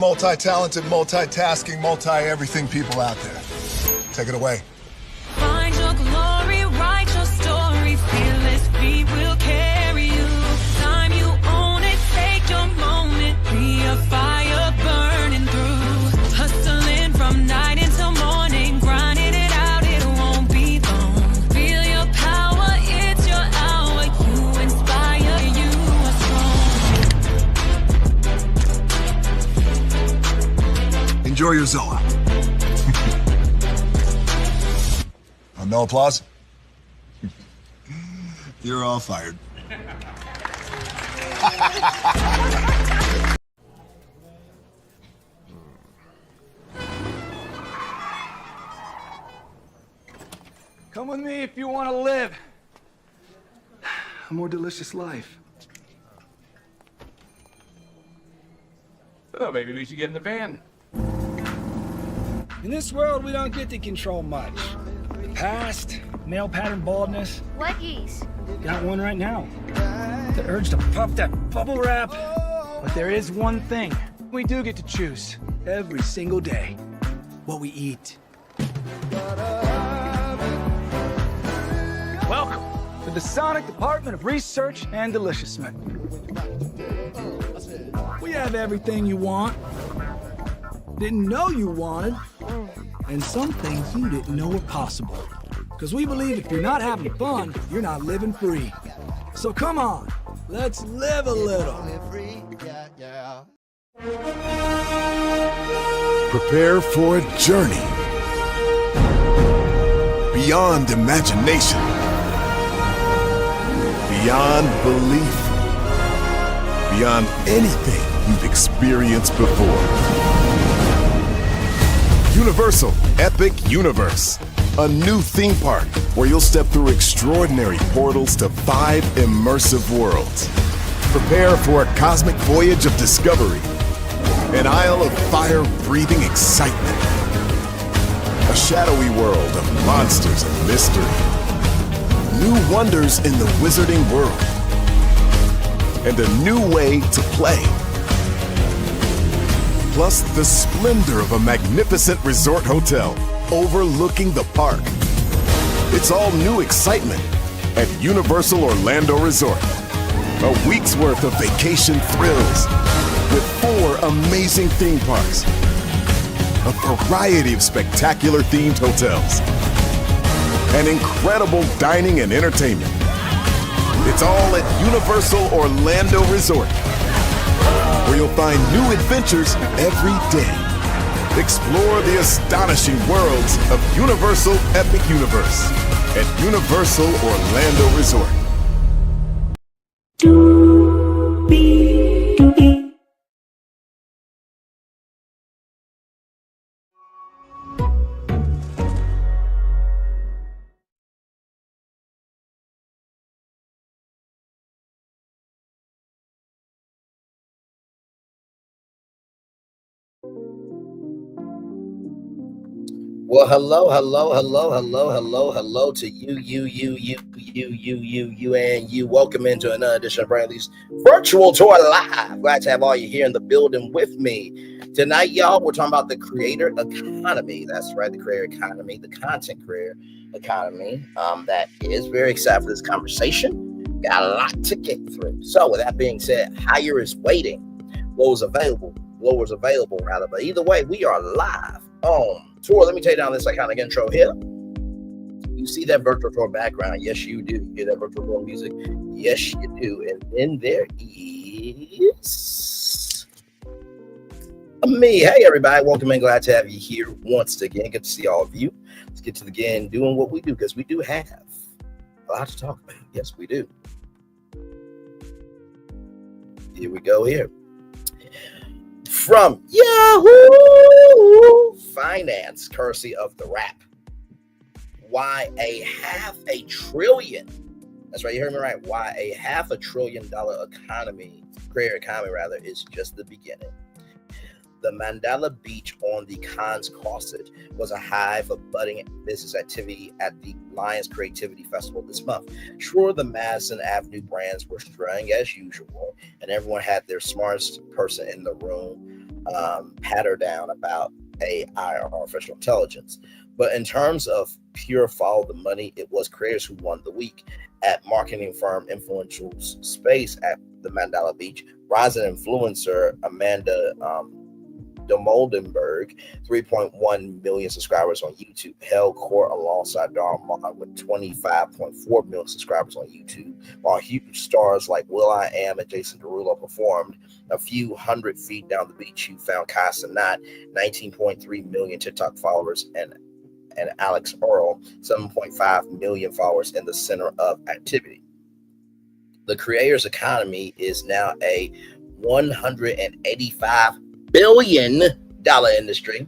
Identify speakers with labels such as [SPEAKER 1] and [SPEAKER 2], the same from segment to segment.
[SPEAKER 1] Multi-talented, multitasking, multi-everything people out there. Take it away.
[SPEAKER 2] Find your glory, write your story, fearless feet will carry you. Time you own it, take your moment, be a fire burning through. Hustling from night until morning, grinding it out, it won't be long. Feel your power, it's your hour, you inspire, you are strong.
[SPEAKER 1] Enjoy your Zoa. No applause? You're all fired.
[SPEAKER 3] Come with me if you want to live a more delicious life.
[SPEAKER 4] Oh, maybe we should get in the van.
[SPEAKER 3] In this world, we don't get to control much. Past, male pattern baldness.
[SPEAKER 5] What is?
[SPEAKER 3] Got one right now. The urge to puff that bubble wrap. But there is one thing we do get to choose every single day. What we eat. Welcome to the Sonic Department of Research and Deliciousment. We have everything you want, didn't know you wanted, and some things you didn't know were possible. Because we believe if you're not having fun, you're not living free. So come on, let's live a little.
[SPEAKER 6] Prepare for a journey beyond imagination, beyond belief, beyond anything you've experienced before. Universal Epic Universe, a new theme park where you'll step through extraordinary portals to 5 immersive worlds. Prepare for a cosmic voyage of discovery, an isle of fire-breathing excitement, a shadowy world of monsters and mystery, new wonders in the wizarding world, and a new way to play. Plus the splendor of a magnificent resort hotel overlooking the park. It's all new excitement at Universal Orlando Resort. A week's worth of vacation thrills with 4 amazing theme parks, a variety of spectacular themed hotels, and incredible dining and entertainment. It's all at Universal Orlando Resort, where you'll find new adventures every day. Explore the astonishing worlds of Universal Epic Universe at Universal Orlando Resort.
[SPEAKER 7] Well, hello to you, and you. Welcome into another edition of Bradley's Virtual Tour Live. Glad to have all you here in the building with me. Tonight, y'all, we're talking about the creator economy. That's right, the creator economy, the content creator economy. That is very excited for this conversation. Got a lot to get through. So with that being said, higher is waiting. Lower's available, rather. But either way, we are live on tour. Let me take down this iconic intro here. You see that virtual tour background? Yes, you do. You hear that virtual tour music? Yes, you do. And then there is me. Hey, everybody. Welcome and glad to have you here once again. Good to see all of you. Let's get to the game doing what we do, because we do have a lot to talk about. Yes, we do. Here we go here. From Yahoo Finance, courtesy of The Wrap. Why a $500 billion, that's right, you heard me right, why a $500 billion creator economy is just the beginning. The Mandala Beach on the Cannes Crescent was a hive of budding business activity at the Lions Creativity Festival this month. Sure, the Madison Avenue brands were straying as usual, and everyone had their smartest person in the room pat her down about AI or artificial intelligence. But in terms of pure follow the money, it was creators who won the week. At marketing firm Influential Space at the Mandela Beach, rising influencer Amanda Demoldenberg, 3.1 million subscribers on YouTube, held court alongside Dharma with 25.4 million subscribers on YouTube, while huge stars like will.i.am and Jason Derulo performed. A few hundred feet down the beach, you found Kai Cenat, 19.3 million TikTok followers, and Alex Earl, 7.5 million followers in the center of activity. The creators economy is now a $185 billion industry,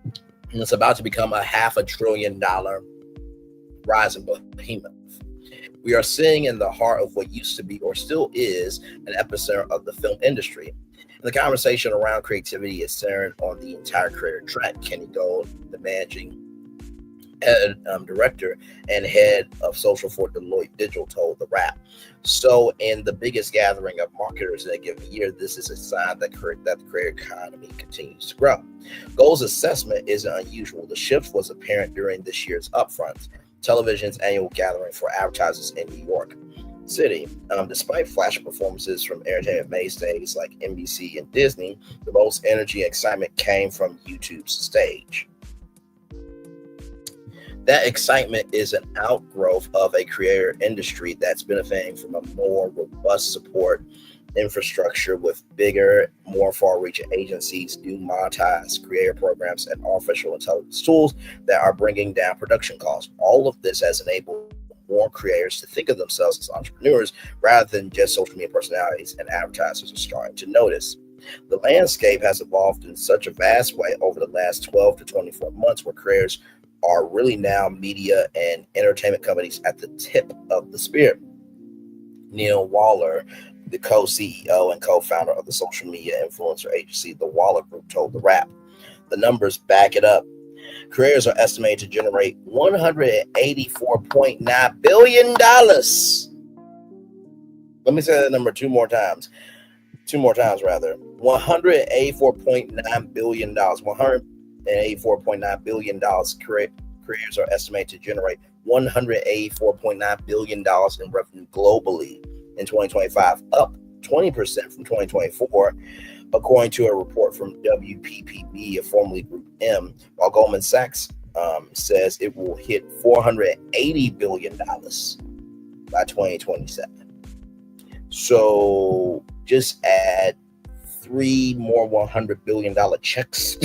[SPEAKER 7] and it's about to become a $500 billion rising behemoth. We are seeing in the heart of what used to be, or still is, an epicenter of the film industry. The conversation around creativity is centered on the entire creator track. Kenny Gold, the managing director and head of social for Deloitte Digital, told The Wrap. So in the biggest gathering of marketers in a given year, this is a sign that the creator economy continues to grow. Gold's assessment isn't unusual. The shift was apparent during this year's upfront, television's annual gathering for advertisers in New York City. Despite flash performances from entertainment mainstays like NBC and Disney, the most energy and excitement came from YouTube's stage. That excitement is an outgrowth of a creator industry that's benefiting from a more robust support infrastructure with bigger, more far-reaching agencies, new monetized creator programs, and artificial intelligence tools that are bringing down production costs. All of this has enabled more creators to think of themselves as entrepreneurs rather than just social media personalities, and advertisers are starting to notice. The landscape has evolved in such a vast way over the last 12 to 24 months, where creators are really now media and entertainment companies at the tip of the spear. Neil Waller, the co-CEO and co-founder of the social media influencer agency, The Waller Group, told The Wrap. The numbers back it up. Creators are estimated to generate $184.9 billion. Let me say that number two more times, rather. $184.9 billion. $184.9 billion. Creators are estimated to generate $184.9 billion in revenue globally in 2025, up 20% from 2024, according to a report from WPP, formerly Group M, while Goldman Sachs says it will hit $480 billion by 2027. So just add 3 more $100 billion checks.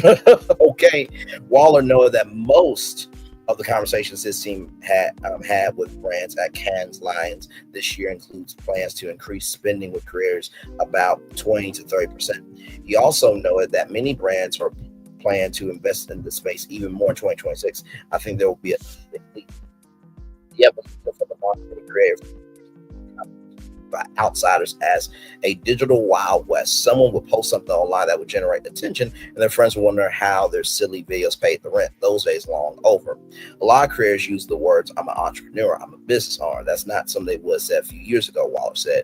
[SPEAKER 7] Okay. Waller noted that most of the conversations his team had with brands at Cannes Lions this year includes plans to increase spending with creators about 20 to 30%. He also noted that many brands are planning to invest in the space even more in 2026. I think there will be for the marketing creators by outsiders as a digital Wild West. Someone would post something online that would generate attention, and their friends would wonder how their silly videos paid the rent. Those days long over. A lot of creators use the words, I'm an entrepreneur, I'm a business owner. That's not something they would have said a few years ago, Waller said.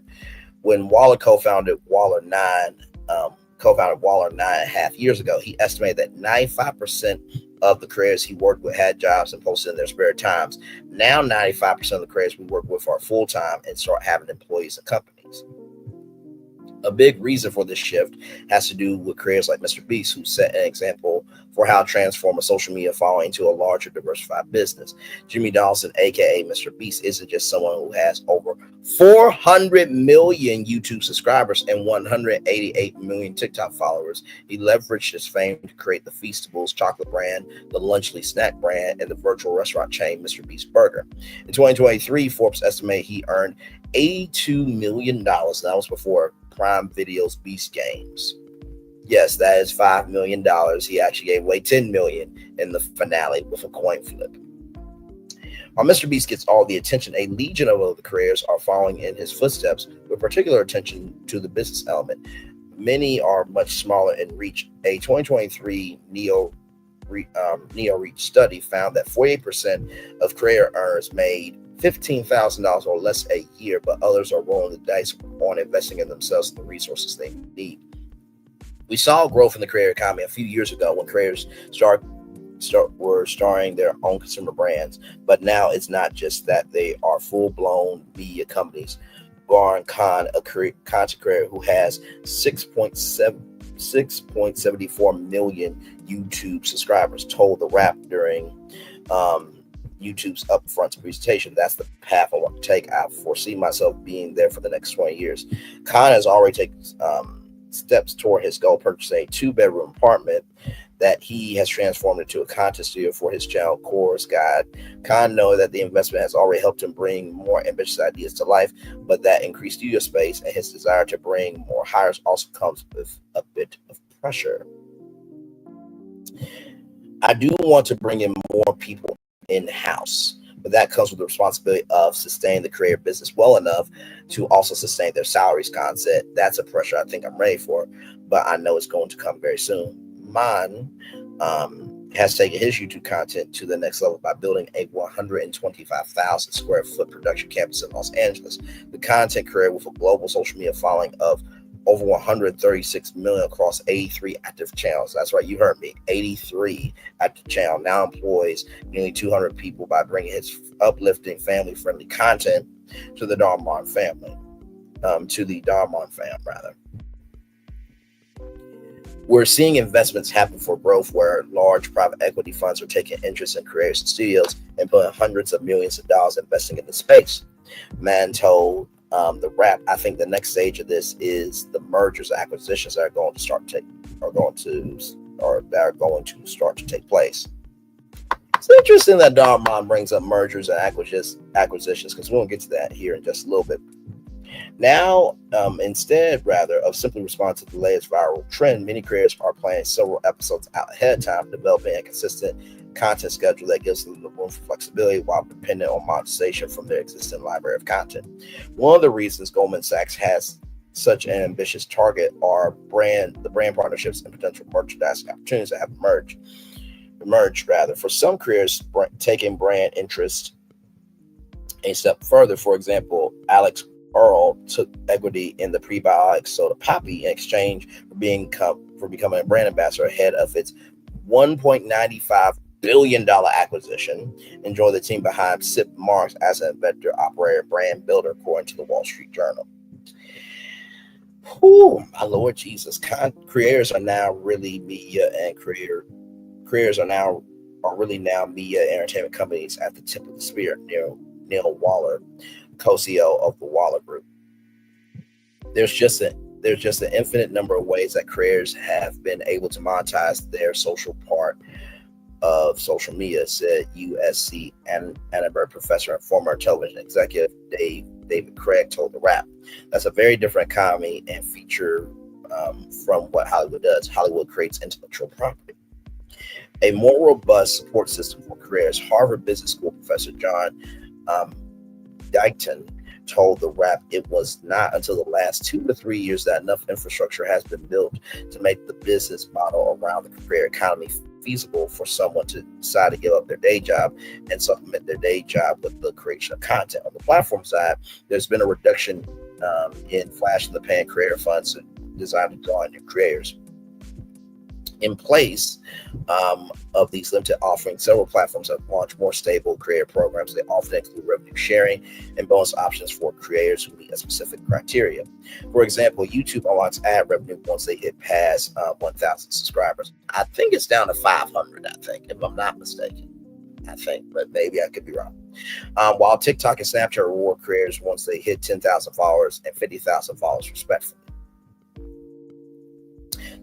[SPEAKER 7] When Waller co-founded Waller 9.5 years ago, he estimated that 95% of the creators he worked with had jobs and posted in their spare times. Now 95% of the creators we work with are full-time and start having employees and companies. A big reason for this shift has to do with creators like Mr. Beast, who set an example for how to transform a social media following into a larger diversified business. Jimmy Dawson, aka Mr. Beast, isn't just someone who has over 400 million YouTube subscribers and 188 million TikTok followers. He leveraged his fame to create the Feastables chocolate brand, the Lunchly snack brand, and the virtual restaurant chain Mr. Beast Burger. In 2023, Forbes estimated he earned $82 million. That was before Prime Video's Beast Games. Yes, that is $5 million. He actually gave away $10 million in the finale with a coin flip. While Mr. Beast gets all the attention, a legion of other creators are following in his footsteps with particular attention to the business element. Many are much smaller in reach. A 2023 Neo Reach study found that 48% of creator earners made $15,000 or less a year, but others are rolling the dice on investing in themselves and the resources they need. We saw growth in the creator economy a few years ago when creators were starting their own consumer brands, but now it's not just that. They are full-blown media companies. Baron Khan, a content creator who has 6.74 million YouTube subscribers, told The Wrap during YouTube's upfront presentation, "That's the path I want to take. I foresee myself being there for the next 20 years." Khan has already taken steps toward his goal, purchasing a 2-bedroom apartment that he has transformed into a content studio for his channel, Course Guide. Khan knows that the investment has already helped him bring more ambitious ideas to life, but that increased studio space and his desire to bring more hires also comes with a bit of pressure. "I do want to bring in more people in-house, but that comes with the responsibility of sustaining the creative business well enough to also sustain their salaries," Khan said. "That's a pressure I think I'm ready for, but I know it's going to come very soon." Man has taken his YouTube content to the next level by building a 125,000 square foot production campus in Los Angeles. The content creator, with a global social media following of over 136 million across 83 active channels. That's right, you heard me. 83 active channel now employs nearly 200 people by bringing his uplifting, family-friendly content to the Darmon family. We're seeing investments happen for growth where large private equity funds are taking interest in creators and studios and putting hundreds of millions of dollars investing in the space. Man told The Wrap, "I think the next stage of this is the mergers and acquisitions that are going to start to take place." It's interesting that Darmon brings up mergers and acquisitions, because we'll get to that here in just a little bit. Now, instead of simply responding to the latest viral trend, many creators are planning several episodes out ahead of time, developing a consistent content schedule that gives them the room for flexibility while dependent on monetization from their existing library of content. One of the reasons Goldman Sachs has such an ambitious target are the brand partnerships and potential merchandising opportunities that have emerged. For some creators, taking brand interest a step further. For example, Alex Earl took equity in the prebiotic soda Poppy in exchange for becoming a brand ambassador ahead of its $1.95 billion acquisition. Enjoy the team behind Sip Marks as an inventor, operator, brand builder, according to the Wall Street Journal. Oh, my Lord Jesus. Creators are now really media and creators are really now media and entertainment companies at the tip of the spear. Neil Waller, co-CEO of the Waller Group. There's just an infinite number of ways that creators have been able to monetize their social part of social media, said USC Annenberg professor and former television executive David Craig told The Wrap. "That's a very different economy and feature from what Hollywood does. Hollywood creates intellectual property. A more robust support system for creators." Harvard Business School professor John Dighton told The Wrap, "It was not until the last 2 to 3 years that enough infrastructure has been built to make the business model around the creator economy feasible for someone to decide to give up their day job and supplement their day job with the creation of content." On the platform side, there's been a reduction in flash in the pan creator funds designed to draw in new creators. In place of these limited offerings, several platforms have launched more stable creator programs. They often include revenue sharing and bonus options for creators who meet a specific criteria. For example, YouTube unlocks ad revenue once they hit past 1,000 subscribers. I think it's down to 500, if I'm not mistaken. But maybe I could be wrong. While TikTok and Snapchat reward creators once they hit 10,000 followers and 50,000 followers respectively.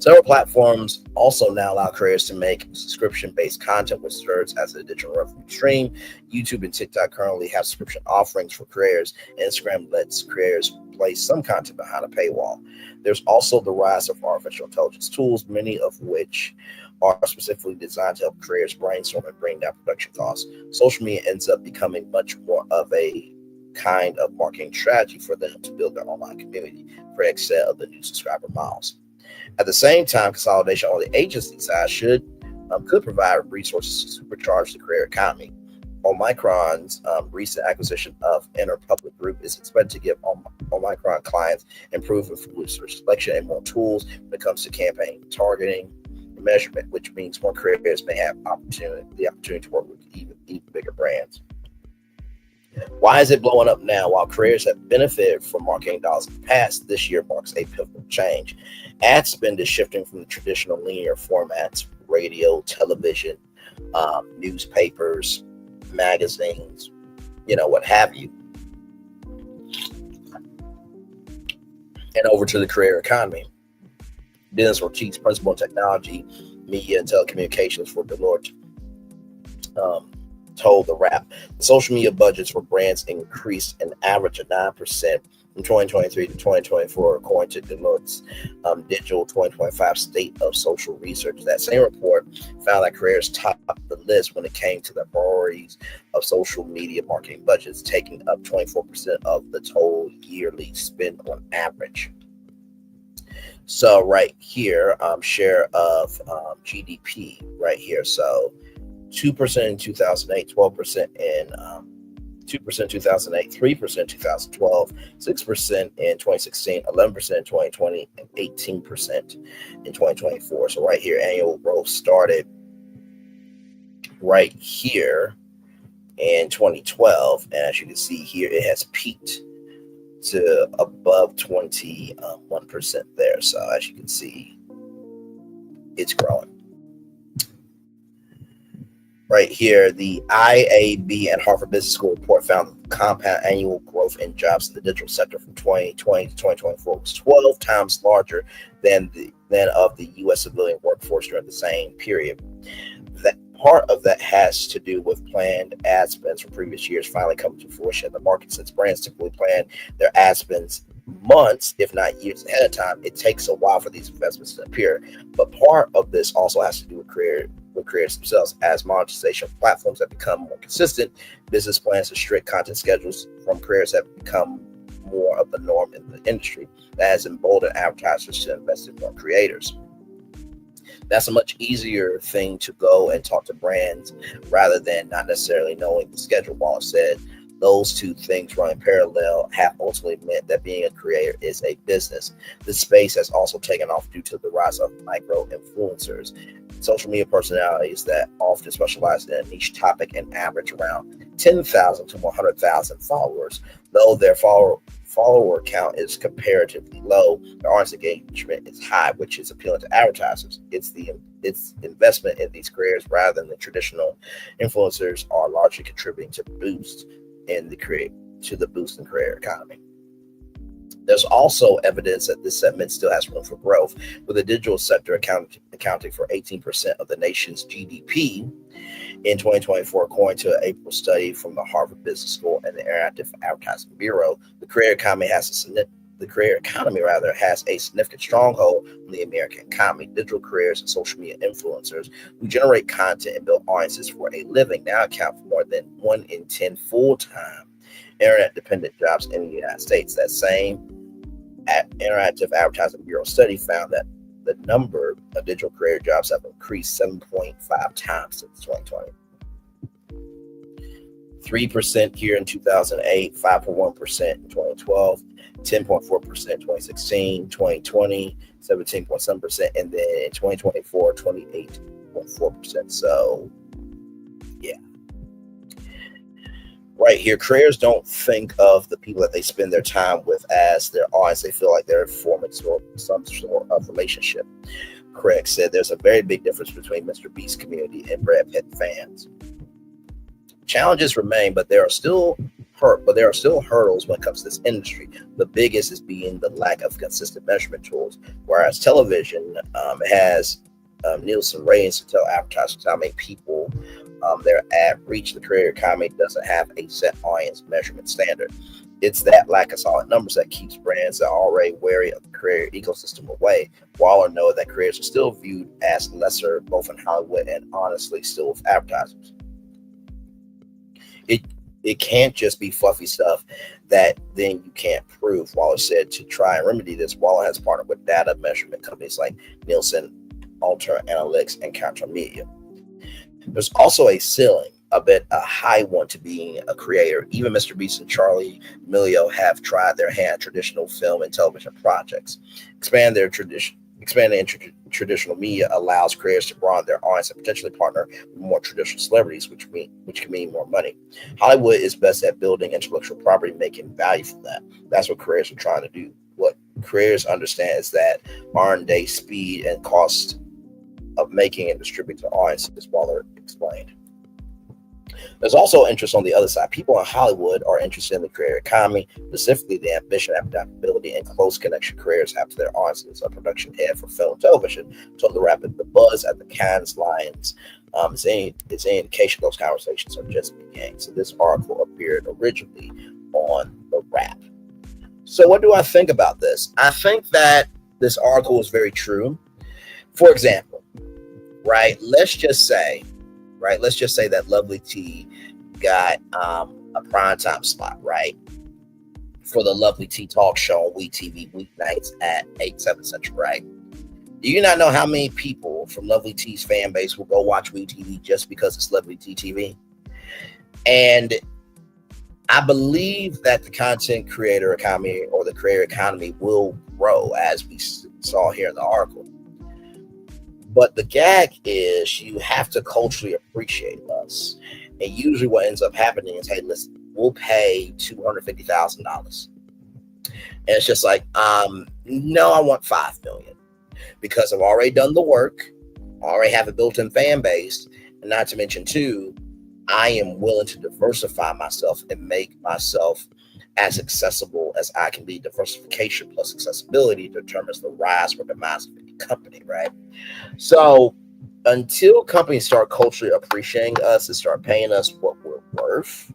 [SPEAKER 7] Several platforms also now allow creators to make subscription-based content, which serves as an additional revenue stream. YouTube and TikTok currently have subscription offerings for creators. Instagram lets creators place some content behind a paywall. There's also the rise of artificial intelligence tools, many of which are specifically designed to help creators brainstorm and bring down production costs. Social media ends up becoming much more of a kind of marketing strategy for them to build their online community. Craig said of the new subscriber models. At the same time, consolidation on the agency side could provide resources to supercharge the creator economy. Omicron's recent acquisition of Interpublic Group is expected to give Omicron clients improved influencer selection and more tools when it comes to campaign targeting and measurement, which means more creators may have the opportunity to work with even bigger brands. Why is it blowing up now? While creators have benefited from marketing dollars in the past, this year marks a pivotal change. Ad spend is shifting from the traditional linear formats, radio, television, newspapers, magazines, what have you, and over to the creator economy. Dennis Ortiz, principal in technology, media, and telecommunications for Deloitte, told The Wrap, the social media budgets for brands increased an average of 9% from 2023 to 2024, according to Deloitte's Digital 2025 State of Social Research. That same report found that creators topped the list when it came to the priorities of social media marketing budgets, taking up 24% of the total yearly spend on average. So right here, share of GDP right here. So 2% in 2008, 12% in 2% in 2008, 3% in 2012, 6% in 2016, 11% in 2020, and 18% in 2024. So right here, annual growth started right here in 2012. And as you can see here, it has peaked to above 21% there. So as you can see, it's growing. Right here, the IAB and Harvard Business School report found that the compound annual growth in jobs in the digital sector from 2020 to 2024 was 12 times larger than of the U.S. civilian workforce during the same period. That part of that has to do with planned ad spends from previous years finally coming to fruition in the market. Since brands typically plan their ad spends months, if not years ahead of time, it takes a while for these investments to appear. But part of this also has to do with creators themselves. As monetization platforms have become more consistent, business plans and strict content schedules from creators have become more of the norm in the industry. That has emboldened advertisers to invest in more creators. That's a much easier thing to go and talk to brands rather than not necessarily knowing the schedule. Wallace said those two things running parallel have ultimately meant that being a creator is a business. This space has also taken off due to the rise of micro influencers, social media personalities that often specialize in a niche topic and average around 10,000 to 100,000 followers. Though their follower count is comparatively low, their audience engagement is high, which is appealing to advertisers. It's investment in these creators rather than the traditional influencers are largely contributing to the boost in creator economy. There's also evidence that this segment still has room for growth, with the digital sector accounting for 18% of the nation's GDP in 2024, according to an April study from the Harvard Business School and the Interactive Advertising Bureau. The creator economy has a significant stronghold on the American economy. Digital creators and social media influencers who generate content and build audiences for a living now account for more than 1 in 10 full-time internet-dependent jobs in the United States. That same Interactive Advertising Bureau study found that the number of digital creator jobs have increased 7.5 times since 2020. 3% here in 2008, 5.1% in 2012, 10.4% in 2016, 2020, 17.7%, and then in 2024, 28.4%. So, yeah. Right here, creators don't think of the people that they spend their time with as their audience. They feel like they're forming some sort of relationship. Craig said there's a very big difference between Mr. Beast's community and Brad Pitt fans. Challenges remain, but there are still hurdles when it comes to this industry. The biggest is being the lack of consistent measurement tools. Whereas television has Nielsen ratings to tell advertisers how many people their ad reach, the creator economy doesn't have a set audience measurement standard. It's that lack of solid numbers that keeps brands that are already wary of the creator ecosystem away. Waller knows that creators are still viewed as lesser, both in Hollywood and honestly still with advertisers. It can't just be fluffy stuff that then you can't prove. Waller said to try and remedy this, Waller has partnered with data measurement companies like Nielsen, Alter Analytics, and Counter Media. There's also a ceiling. a high one to being a creator. Even Mr. Beast and Charlie D'Amelio have tried their hand at traditional film and television projects. Expanding traditional media allows creators to broaden their audience and potentially partner with more traditional celebrities, which can mean more money. Hollywood is best at building intellectual property, making value for that. That's what creators are trying to do. What creators understand is that R&D speed and cost of making and distributing to audiences while they're explained. There's also interest on the other side. People in Hollywood are interested in the creator economy, specifically the ambition, adaptability, and close connection creators have to their audiences. A production head for film and television told The Rapid the buzz at the Cannes Lions is any indication those conversations are just beginning. So this article appeared originally on The Wrap. So what do I think about this? I think that this article is very true. For example, right, let's just say that Lovely T got a primetime slot, right, for the Lovely T talk show on WeTV weeknights at 8/7 Central, right? Do you not know how many people from Lovely T's fan base will go watch WeTV just because it's Lovely T TV? And I believe that the content creator economy or the creator economy will grow, as we saw here in the article. But the gag is you have to culturally appreciate us. And usually what ends up happening is, hey, listen, we'll pay $250,000. And it's just like, no, I want $5 million because I've already done the work. I already have a built-in fan base. And not to mention, too, I am willing to diversify myself and make myself as accessible as I can be. Diversification plus accessibility determines the rise or demise of any company, right? So until companies start culturally appreciating us and start paying us what we're worth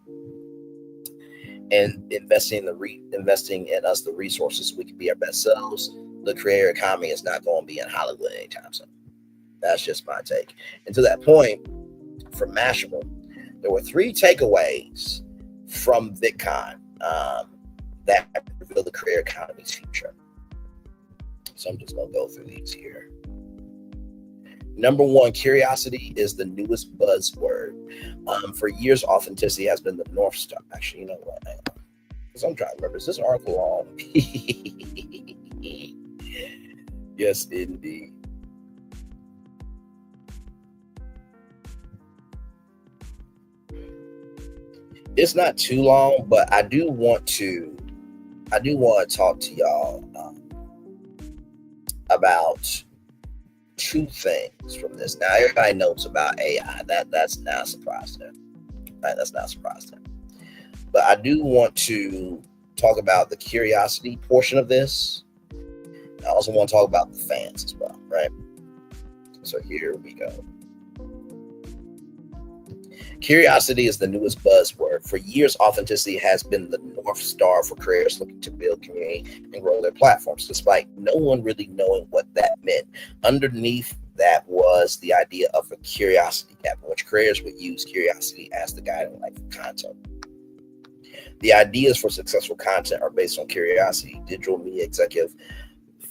[SPEAKER 7] and investing in us the resources we can be our best selves, the creator economy is not going to be in Hollywood anytime soon. That's just my take. And to that point, for Mashable, there were 3 takeaways from VidCon that reveal the creator economy's future. So I'm just going to go through these here. Number 1, curiosity is the newest buzzword. For years, authenticity has been the North Star. Actually, you know what? Because I'm trying to remember, is this article on? Yes, indeed. It's not too long, but I do want to talk to y'all about 2 things from this. Now, everybody knows about AI. That's not a surprise to them. Right? That's not a surprise to them. But I do want to talk about the curiosity portion of this. I also want to talk about the fans as well, right? So here we go. Curiosity is the newest buzzword. For years, authenticity has been the North Star for creators looking to build community and grow their platforms, despite no one really knowing what that meant. Underneath that was the idea of a curiosity gap, in which creators would use curiosity as the guiding light for content. The ideas for successful content are based on curiosity. Digital media executive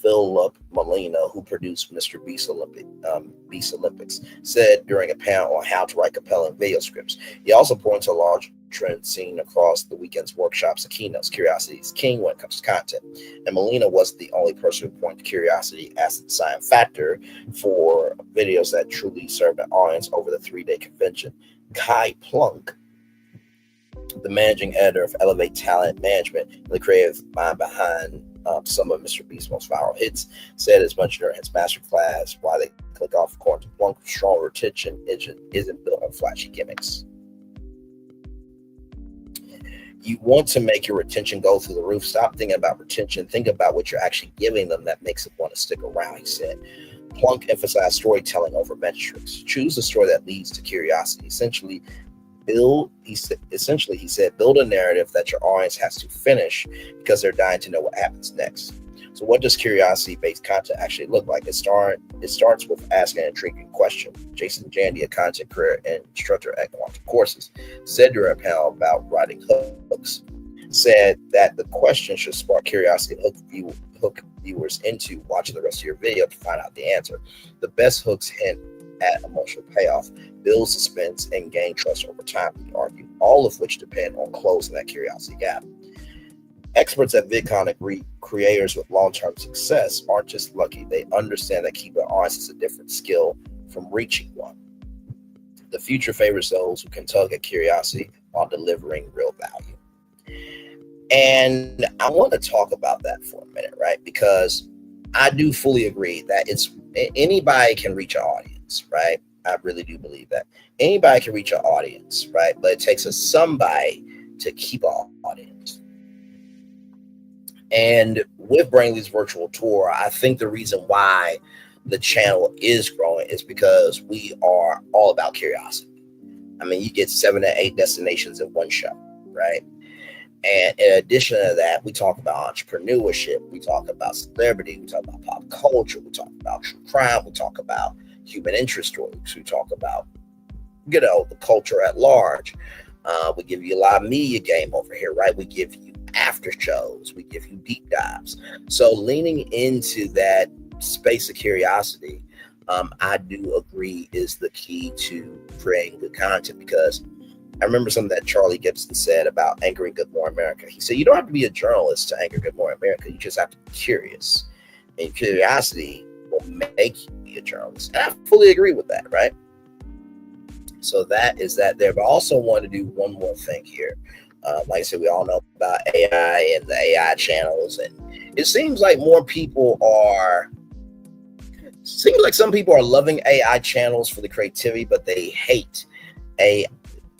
[SPEAKER 7] Philip Molina, who produced Mr. Beast Olympics, said during a panel on how to write compelling video scripts. He also pointed to a large trend seen across the weekend's workshops and keynotes. Curiosity is king when it comes to content. And Molina wasn't the only person who pointed to curiosity as the deciding factor for videos that truly served an audience over the 3-day convention. Kai Plunk, the managing editor of Elevate Talent Management, the creative mind behind some of Mr. Beast's most viral hits, said as much during his masterclass why they click off according to Plunk. Strong retention isn't built on flashy gimmicks. You want to make your retention go through the roof. Stop thinking about retention. Think about what you're actually giving them that makes them want to stick around, he said. Plunk emphasized storytelling over metrics. Choose a story that leads to curiosity. Essentially, he said, build a narrative that your audience has to finish because they're dying to know what happens next. So what does curiosity-based content actually look like? It starts with asking an intriguing question. Jason Jandy, a content creator and instructor at Quantum Courses, said during a panel about writing hooks. said that the question should spark curiosity and hook viewers into watching the rest of your video to find out the answer. The best hooks hint at emotional payoff, build suspense, and gain trust over time, we argue, all of which depend on closing that curiosity gap. Experts at VidCon agree creators with long-term success aren't just lucky, they understand that keeping honest is a different skill from reaching one. The future favors those who can tug at curiosity while delivering real value. And I want to talk about that for a minute, right? Because I do fully agree that anybody can reach an audience, right? I really do believe that. Anybody can reach an audience, right? But it takes somebody to keep an audience. And with Brainley's virtual tour, I think the reason why the channel is growing is because we are all about curiosity. I mean, you get 7 to 8 destinations in one show, right? And in addition to that, we talk about entrepreneurship, we talk about celebrity, we talk about pop culture, we talk about true crime, we talk about human interest stories, we talk about, the culture at large. We give you a lot of media game over here, right? We give you after shows, we give you deep dives. So leaning into that space of curiosity, I do agree is the key to creating good content, because I remember something that Charlie Gibson said about anchoring Good Morning America. He said, you don't have to be a journalist to anchor Good Morning America. You just have to be curious. And curiosity will make you be a journalist. And I fully agree with that, right? So that is that there. But I also want to do one more thing here. Like I said, we all know about AI and the AI channels. And it seems like some people are loving AI channels for the creativity, but they hate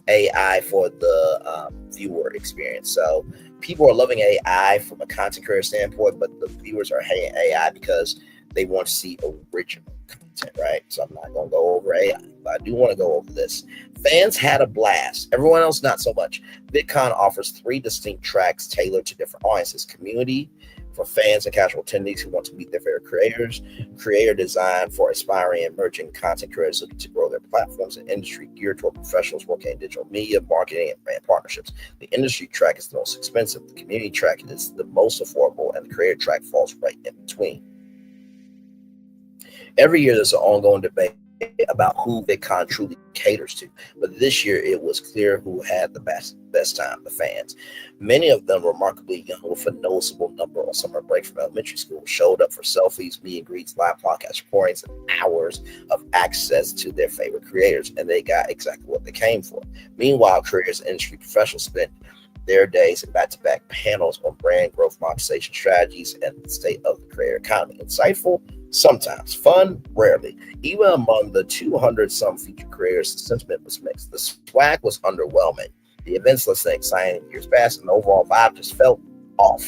[SPEAKER 7] AI for the viewer experience. So people are loving AI from a content creator standpoint, but the viewers are hating AI because they want to see original content, right? So I'm not going to go over AI, but I do want to go over this. Fans had a blast. Everyone else, not so much. VidCon offers 3 distinct tracks tailored to different audiences: community for fans and casual attendees who want to meet their favorite creators, creator design for aspiring and emerging content creators looking to grow their platforms, and industry geared toward professionals working in digital media, marketing, and brand partnerships. The industry track is the most expensive, the community track is the most affordable, and the creator track falls right in between. Every year there's an ongoing debate about who VidCon truly caters to, but this year it was clear who had the best time: the fans. Many of them remarkably young, with a noticeable number on summer break from elementary school, showed up for selfies, meet and greets, live podcast recordings, and hours of access to their favorite creators, and they got exactly what they came for. Meanwhile, creators and industry professionals spent their days in back-to-back panels on brand growth, monetization strategies, and the state of the creator economy. Insightful? Sometimes. Fun? Rarely. Even among the 200-some featured creators, the sentiment was mixed. The swag was underwhelming. The events less than exciting years past, and the overall vibe just felt off.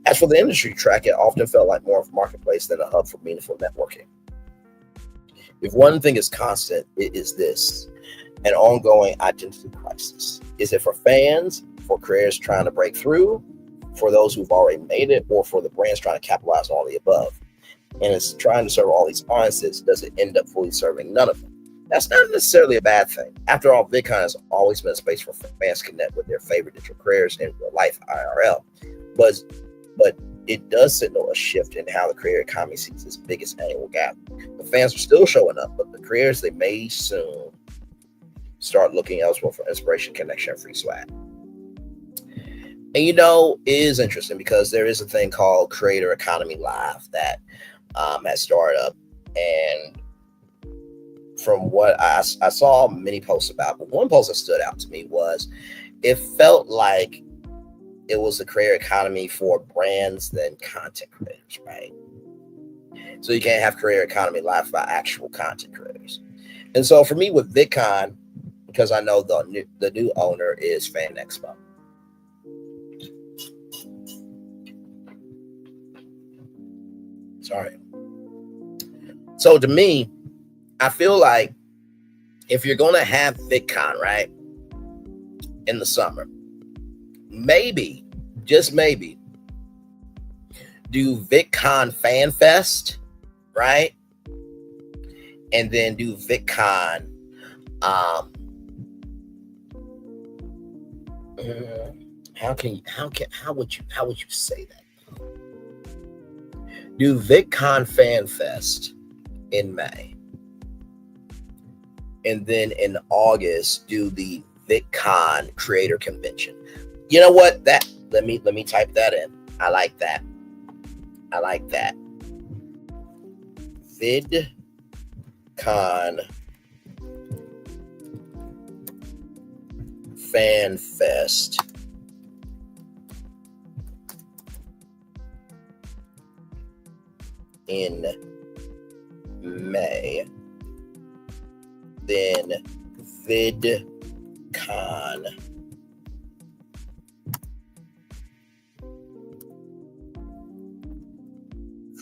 [SPEAKER 7] As for the industry track, it often felt like more of a marketplace than a hub for meaningful networking. If one thing is constant, it is this: an ongoing identity crisis. Is it for fans, for creators trying to break through, for those who've already made it, or for the brands trying to capitalize on all the above? And it's trying to serve all these audiences. Does it end up fully serving none of them? That's not necessarily a bad thing. After all, VidCon has always been a space for fans to connect with their favorite digital creators in real life IRL. But it does signal a shift in how the creator economy sees its biggest annual gap. The fans are still showing up, but the creators, they may soon start looking elsewhere for inspiration, connection, and free swag. And it is interesting because there is a thing called Creator Economy Live that has started up, and from what I saw many posts about, but one post that stood out to me was it felt like it was the creator economy for brands than content creators, right? So you can't have creator economy live by actual content creators. And so for me with VidCon, because I know the new owner is Fan Expo. Sorry. So to me, I feel like if you're going to have VidCon, right, in the summer, maybe, just maybe, do VidCon Fan Fest, right? And then do VidCon how would you say that? Do VidCon Fan Fest in May, and then in August do the VidCon Creator Convention. You know what? That let me type that in. I like that. I like that. VidCon Fan Fest in May, then VidCon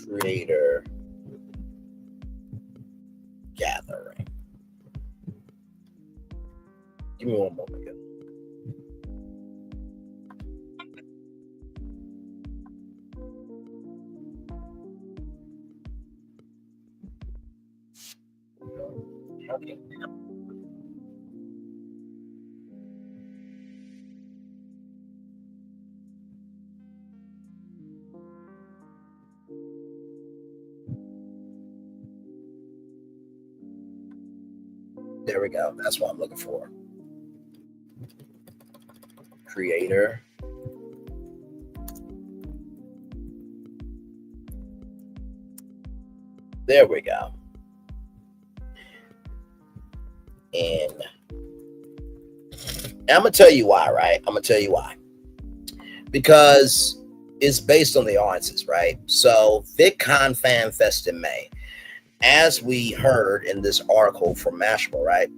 [SPEAKER 7] Creator Gathering. Give me one moment again. Okay. There we go. That's what I'm looking for. Creator There we go. And I'm going to tell you why, right? I'm going to tell you why. Because it's based on the audiences, right? So VidCon Fan Fest in May, as we heard in this article from Mashable, right?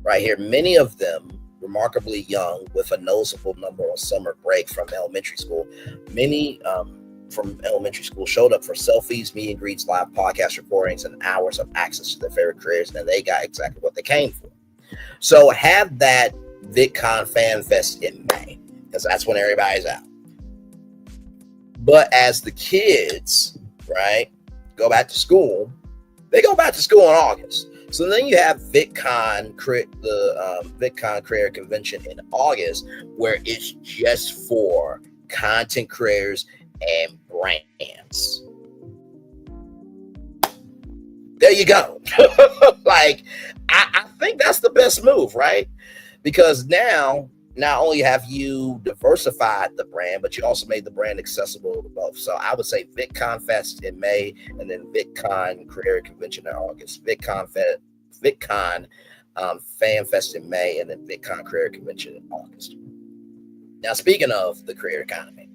[SPEAKER 7] Right here, many of them remarkably young with a noticeable number on summer break from elementary school. Many from elementary school showed up for selfies, meet and greets, live podcast recordings, and hours of access to their favorite creators, and they got exactly what they came for. So have that VidCon Fan Fest in May, because that's when everybody's out. But as the kids, right, go back to school, they go back to school in August. So then you have VidCon, the VidCon Creator Convention in August, where it's just for content creators and brands. There you go. Like, I think that's the best move, right? Because now, not only have you diversified the brand, but you also made the brand accessible to both. So I would say VidCon Fest in May, and then VidCon Creator Convention in August. VidCon Fan Fest in May, and then VidCon Creator Convention in August. Now, speaking of the creator economy,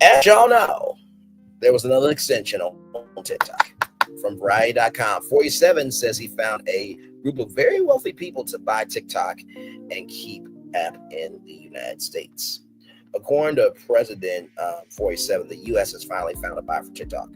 [SPEAKER 7] as y'all know, there was another extension on TikTok from Variety.com. 47 says he found a group of very wealthy people to buy TikTok and keep app in the United States. According to President 47, the U.S. has finally found a buyer for TikTok.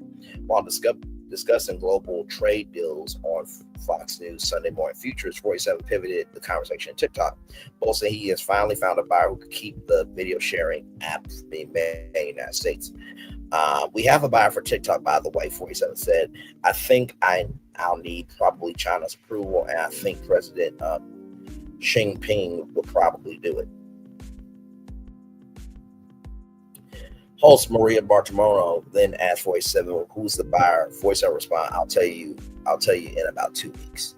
[SPEAKER 7] While discussing global trade deals on Fox News Sunday Morning Futures, 47 pivoted the conversation to TikTok, boasting he has finally found a buyer who could keep the video sharing app being made in the United States. We have a buyer for TikTok, by the way, 47 said. I think I'll need probably China's approval, and I think President Xi Jinping will probably do it. Host Maria Bartiromo then asked 47, who's the buyer? 47 responded, I'll tell you in about 2 weeks.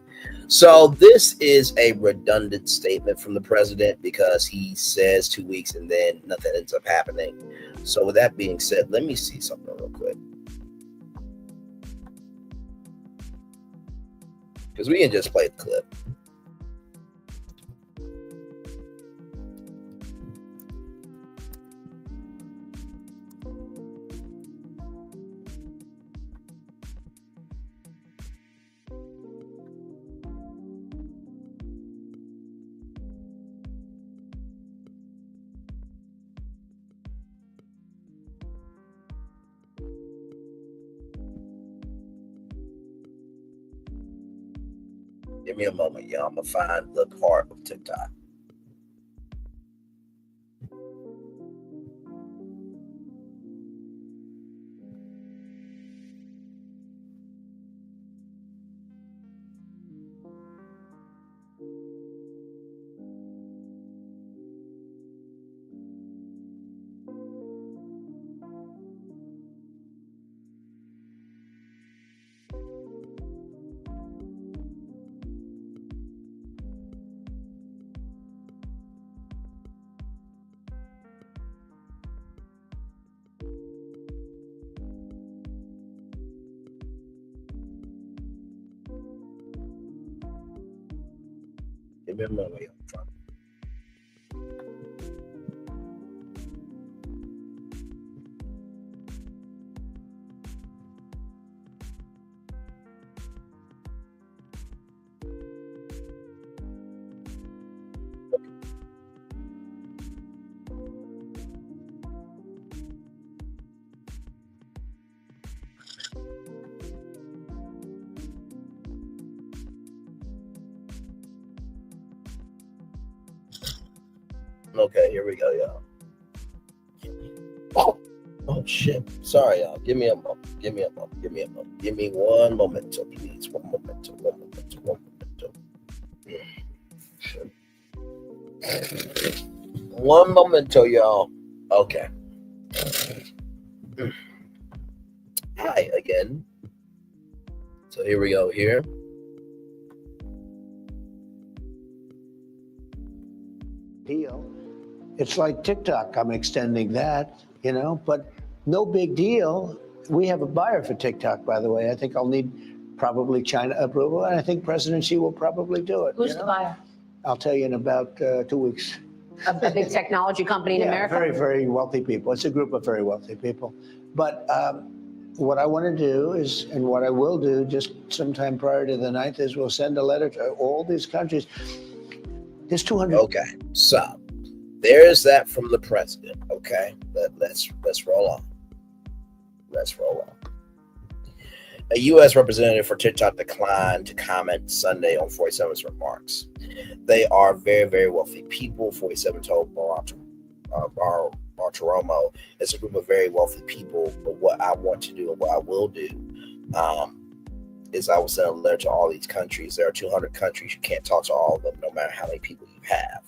[SPEAKER 7] So this is a redundant statement from the president, because he says 2 weeks and then nothing ends up happening. So with that being said, let me see something real quick, because we can just play the clip. Give me a moment, y'all. I'm going to find the part of TikTok. Give me a moment. Okay, here we go, y'all. Oh shit. Sorry, y'all. Give me a moment. Give me one momento, please. One momento. Shit. One momento, y'all. Okay. Hi again. So here we go here.
[SPEAKER 4] Deal. It's like TikTok. I'm extending that, but no big deal. We have a buyer for TikTok, by the way. I think I'll need probably China approval, and I think President Xi will probably do it.
[SPEAKER 5] Who's the buyer?
[SPEAKER 4] I'll tell you in about 2 weeks.
[SPEAKER 5] A big technology company in America?
[SPEAKER 4] Very, very wealthy people. It's a group of very wealthy people. But what I want to do is, and what I will do just sometime prior to the 9th, is we'll send a letter to all these countries. There's 200.
[SPEAKER 7] Okay, so there's that from the president. Okay, let's roll on. Let's roll on. A U.S. representative for TikTok declined to comment Sunday on 47's remarks. They are very, very wealthy people, 47 told Bartiromo. It's a group of very wealthy people, but what I want to do and what I will do is I will send a letter to all these countries. There are 200 countries. You can't talk to all of them, no matter how many people you have.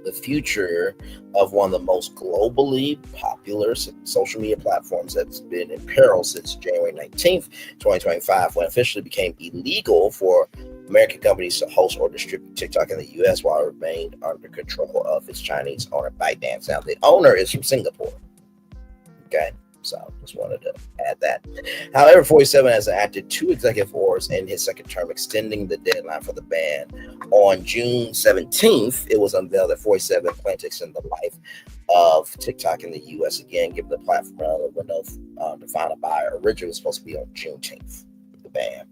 [SPEAKER 7] The future of one of the most globally popular social media platforms that's been in peril since January 19th, 2025, when it officially became illegal for American companies to host or distribute TikTok in the U.S. while it remained under control of its Chinese owner, ByteDance. Now, the owner is from Singapore. Okay, so just wanted to add that. However, 47 has enacted 2 executive orders in his second term, extending the deadline for the ban. On June 17th, it was unveiled that 47 planned to extend the life of TikTok in the U.S. again, giving the platform another window to find a buyer. Originally, it was supposed to be on Juneteenth, the ban.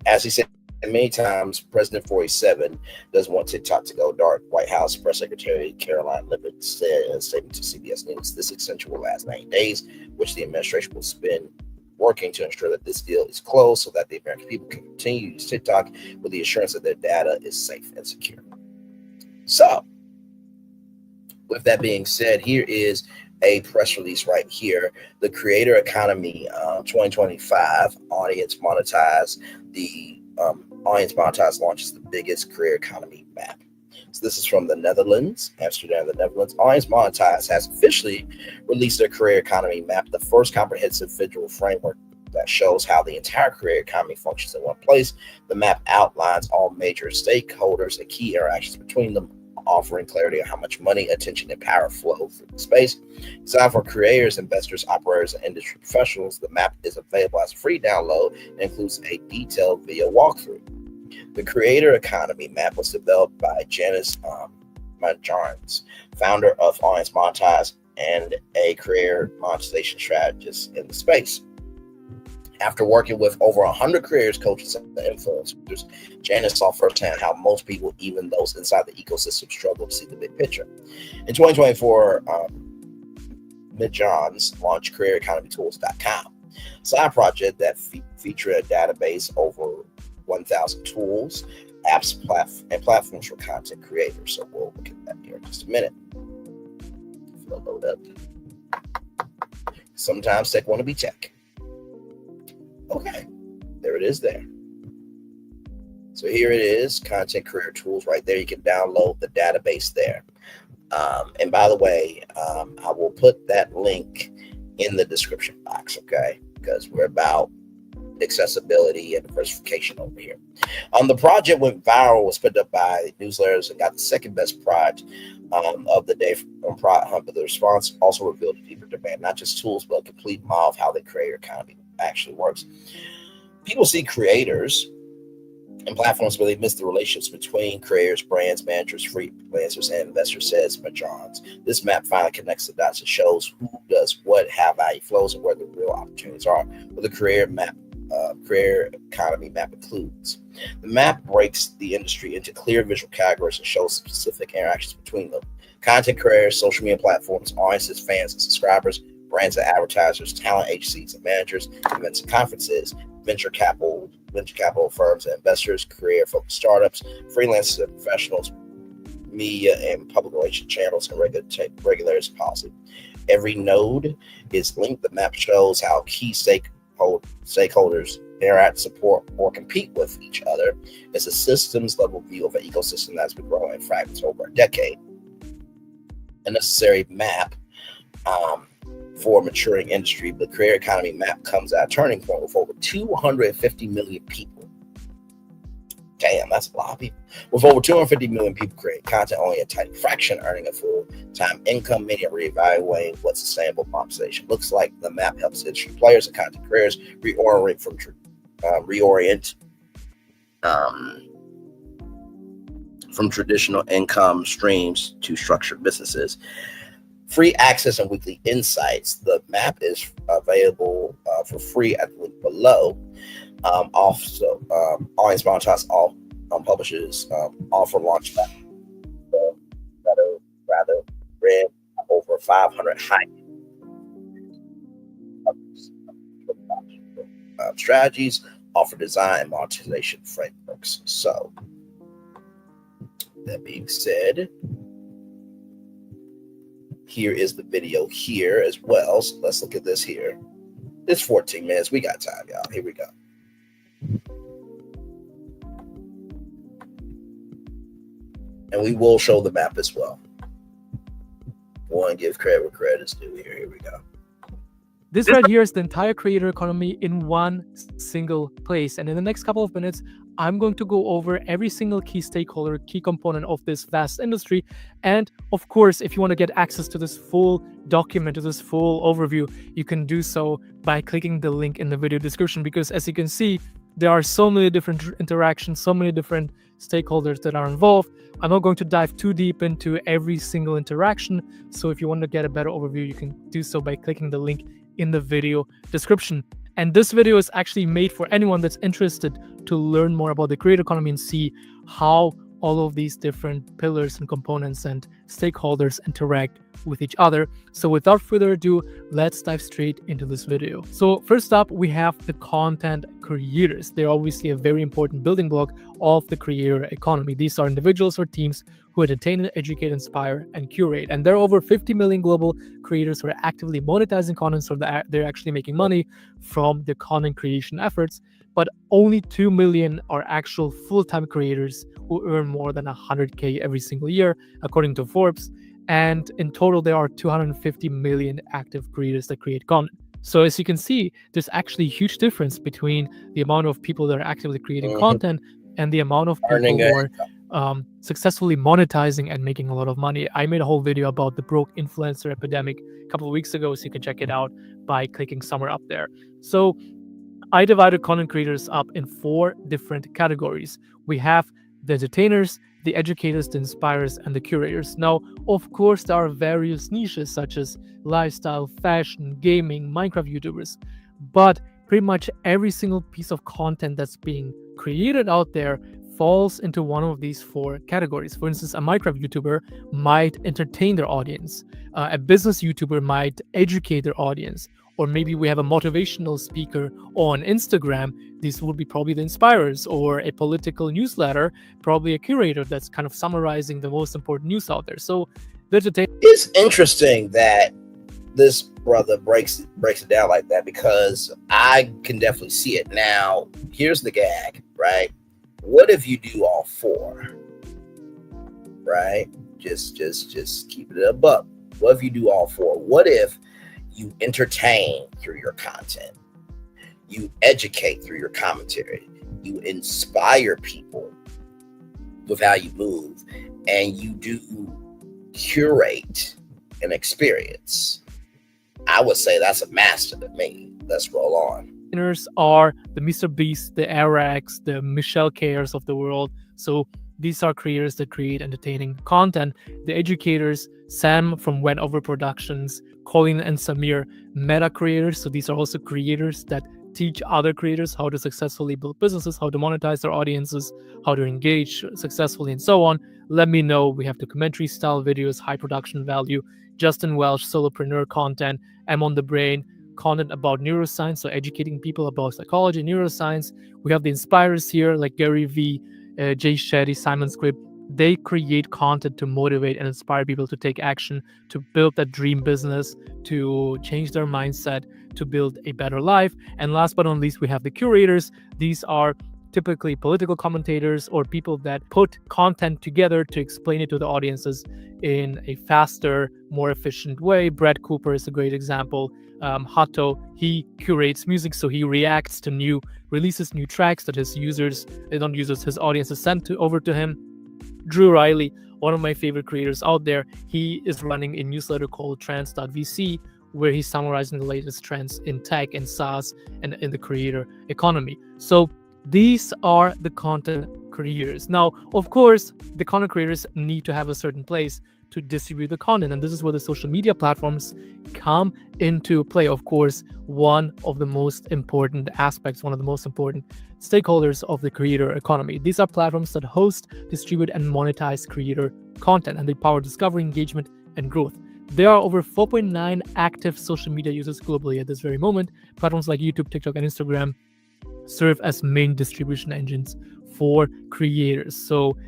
[SPEAKER 7] As he said many times, President 47 doesn't want TikTok to go dark. White House Press Secretary Caroline Leavitt said in a statement to CBS News, this extension will last 90 days, which the administration will spend working to ensure that this deal is closed so that the American people can continue to use TikTok with the assurance that their data is safe and secure. So, with that being said, here is a press release right here. The Creator Economy 2025 Audience Monetized. The Audience Monetized launches the biggest career economy map. So this is from the Netherlands, Amsterdam, the Netherlands. Audience Monetized has officially released their career economy map, the first comprehensive visual framework that shows how the entire career economy functions in one place. The map outlines all major stakeholders and key interactions between them, offering clarity on how much money, attention, and power flow through the space. Designed for creators, investors, operators, and industry professionals, the map is available as a free download and includes a detailed video walkthrough. The Creator Economy map was developed by Janice Majorans, founder of Audience Monetized and a career monetization strategist in the space. After working with over 100 creators, coaches, and influencers, Janice saw firsthand how most people, even those inside the ecosystem, struggle to see the big picture. In 2024, Majorans launched CareerEconomyTools.com, a side project that featured a database over 1,000 tools, apps, and platforms for content creators. So we'll look at that here in just a minute. If it'll load up. Sometimes tech want to be tech. Okay, there it is there. So here it is, content creator tools right there. You can download the database there. And by the way, I will put that link in the description box, okay? Because we're about accessibility and diversification over here. The project went viral, was picked up by newsletters, and got the second best prize of the day from Pride Hunt. But the response also revealed a deeper demand, not just tools, but a complete model of how the creator economy actually works. People see creators And platforms really miss the relationships between creators, brands, managers, freelancers, and investors, says Majons. This map finally connects the dots and shows who does what, how value flows, and where the real opportunities are. What the creator economy map includes. The map breaks the industry into clear visual categories and shows specific interactions between them. Content creators, social media platforms, audiences, fans, and subscribers, brands and advertisers, talent agencies and managers, events and conferences, venture capital firms and investors, career-focused startups, freelancers and professionals, media and public relations channels, and regulators policy. Every node is linked. The map shows how key stakeholders interact, support, or compete with each other. It's a systems-level view of an ecosystem that's been growing in fragments over a decade. A necessary map for a maturing industry. The creator economy map comes at a turning point with over 250 million people. Damn, that's a lot of people. With over 250 million people creating content, only a tiny fraction earning a full-time income, many are reevaluating what sustainable monetization looks like. The map helps industry players and content creators reorient from traditional income streams to structured businesses. Free access and weekly insights. The map is available for free at the link below. Also, audience monetize all publishers offer launch map. Rather read over 500 high strategies, offer design and monetization frameworks. So, that being said, here is the video here as well. So let's look at this here. It's 14 minutes. We got time, y'all. Here we go. And we will show the map as well. Want to give credit where credit is due here. Here we go.
[SPEAKER 8] This right here is the entire creator economy in one single place. And in the next couple of minutes, I'm going to go over every single key stakeholder, key component of this vast industry. And of course, if you want to get access to this full document, to this full overview, you can do so by clicking the link in the video description, because as you can see, there are so many different interactions, so many different stakeholders that are involved. I'm not going to dive too deep into every single interaction. So if you want to get a better overview, you can do so by clicking the link in the video description. And this video is actually made for anyone that's interested to learn more about the creator economy and see how all of these different pillars and components and stakeholders interact with each other. So without further ado, let's dive straight into this video. So first up, we have the content creators. They're obviously a very important building block of the creator economy. These are individuals or teams who entertain, educate, inspire, and curate. And there are over 50 million global creators who are actively monetizing content, so that they're actually making money from their content creation efforts. But only 2 million are actual full-time creators who earn more than 100K every single year, according to Forbes. And in total, there are 250 million active creators that create content. So as you can see, there's actually a huge difference between the amount of people that are actively creating content and the amount of people who are successfully monetizing and making a lot of money. I made a whole video about the broke influencer epidemic a couple of weeks ago, so you can check it out by clicking somewhere up there. So I divided content creators up in 4 different categories. We have the entertainers, the educators, the inspirers, and the curators. Now, of course, there are various niches such as lifestyle, fashion, gaming, Minecraft YouTubers, but pretty much every single piece of content that's being created out there falls into one of these 4 categories. For instance, a Minecraft YouTuber might entertain their audience. A business YouTuber might educate their audience. Or maybe we have a motivational speaker on Instagram. These will be probably the inspirers, or a political newsletter, probably a curator that's kind of summarizing the most important news out there. So
[SPEAKER 7] it's interesting that this brother breaks it down like that, because I can definitely see it. Now, here's the gag, right? What if you do all 4? Right? Just keep it above. What if you do all 4? What if you entertain through your content, you educate through your commentary, you inspire people with how you move, and you do curate an experience? I would say that's a master to me. Let's roll on.
[SPEAKER 8] entertainers are the Mr. Beast, the Arax, the Michelle Cares of the world. So these are creators that create entertaining content. The educators, Sam from Went Over Productions, Colin and Samir, meta creators. So these are also creators that teach other creators how to successfully build businesses, how to monetize their audiences, how to engage successfully, and so on. Let me know. We have documentary style videos, high production value, Justin Welsh, solopreneur content, I'm on the Brain, content about neuroscience, so educating people about psychology, neuroscience. We have the inspirers here, like Gary Vee, Jay Shetty, Simon Scribb. They create content to motivate and inspire people to take action, to build that dream business, to change their mindset, to build a better life. And last but not least, we have the curators. These are typically political commentators or people that put content together to explain it to the audiences in a faster, more efficient way. Brad Cooper is a great example. Hato, he curates music, so he reacts to new releases, new tracks that his audiences send over to him. Drew Riley, one of my favorite creators out there, he is running a newsletter called trends.vc, where he's summarizing the latest trends in tech and SaaS and in the creator economy. So these are the content creators. Now, of course, the content creators need to have a certain place to distribute the content, and this is where the social media platforms come into play. Of course, one of the most important aspects, one of the most important stakeholders of the creator economy. These are platforms that host, distribute, and monetize creator content, and they power discovery, engagement, and growth. There are over 4.9 active social media users globally at this very moment. Platforms like YouTube, TikTok, and Instagram serve as main distribution engines for creators. So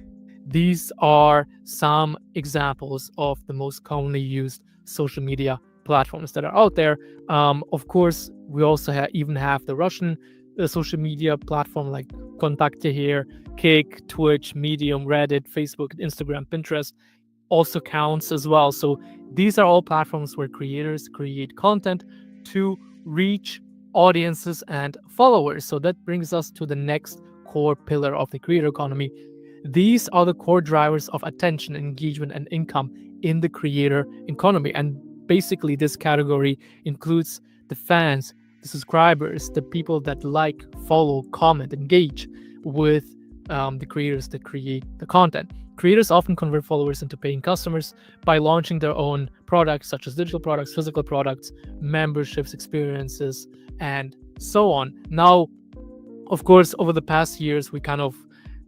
[SPEAKER 8] these are some examples of the most commonly used social media platforms that are out there. Of course, we also even have the Russian social media platform like Kontakte here, Kik, Twitch, Medium, Reddit, Facebook, Instagram, Pinterest also counts as well. So these are all platforms where creators create content to reach audiences and followers. So that brings us to the next core pillar of the creator economy. These are the core drivers of attention, engagement, and income in the creator economy. And basically, this category includes the fans, the subscribers, the people that like, follow, comment, engage with the creators that create the content. Creators often convert followers into paying customers by launching their own products, such as digital products, physical products, memberships, experiences, and so on. Now, of course, over the past years, we kind of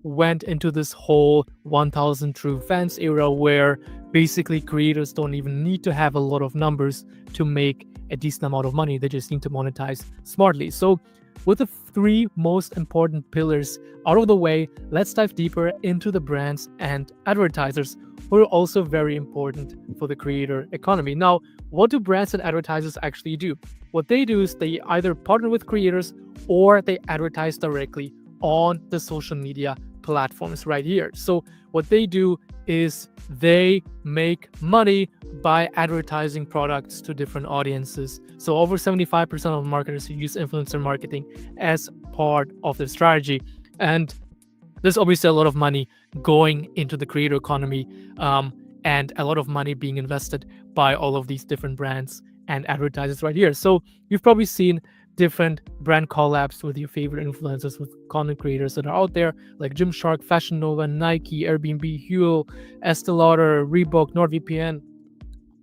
[SPEAKER 8] went into this whole 1000 true fans era where basically creators don't even need to have a lot of numbers to make a decent amount of money. They just need to monetize smartly. So with the three most important pillars out of the way, let's dive deeper into the brands and advertisers who are also very important for the creator economy. Now, what do brands and advertisers actually do? What they do is they either partner with creators or they advertise directly on the social media platforms right here. So what they do is they make money by advertising products to different audiences. So over 75% of marketers use influencer marketing as part of their strategy. And there's obviously a lot of money going into the creator economy, and a lot of money being invested by all of these different brands and advertisers right here. So you've probably seen different brand collabs with your favorite influencers, with content creators that are out there, like Gymshark, Fashion Nova, Nike, Airbnb, Huel, Estee Lauder, Reebok, NordVPN.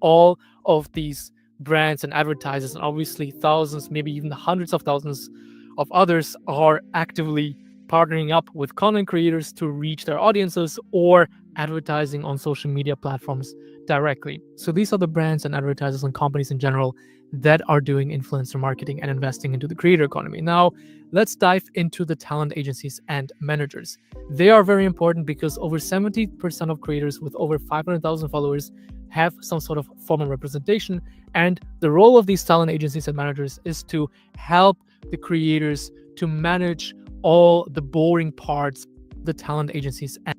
[SPEAKER 8] All of these brands and advertisers, and obviously thousands, maybe even hundreds of thousands of others, are actively partnering up with content creators to reach their audiences or advertising on social media platforms directly. So these are the brands and advertisers and companies in general that are doing influencer marketing and investing into the creator economy. Now, let's dive into the talent agencies and managers. They are very important because over 70% of creators with over 500,000 followers have some sort of formal representation, and the role of these talent agencies and managers is to help the creators to manage all the boring parts, the talent agencies.
[SPEAKER 7] Hang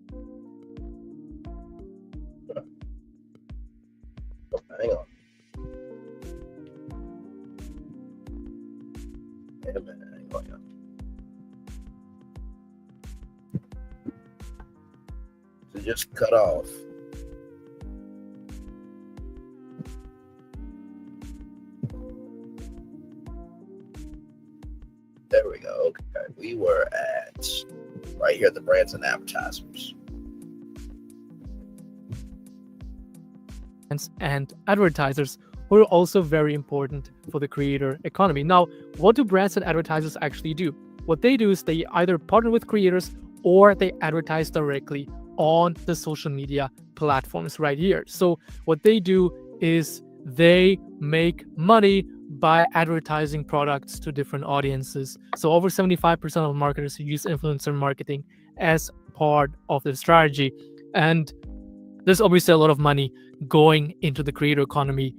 [SPEAKER 7] on. Wait a minute. Hang on, y'all. It just cut off. There we go. Okay. We were at right here, the brands and advertisers.
[SPEAKER 8] And advertisers who are also very important for the creator economy. Now, what do brands and advertisers actually do? What they do is they either partner with creators or they advertise directly on the social media platforms right here. So what they do is they make money by advertising products to different audiences. So over 75% of marketers use influencer marketing as part of their strategy. And there's obviously a lot of money going into the creator economy,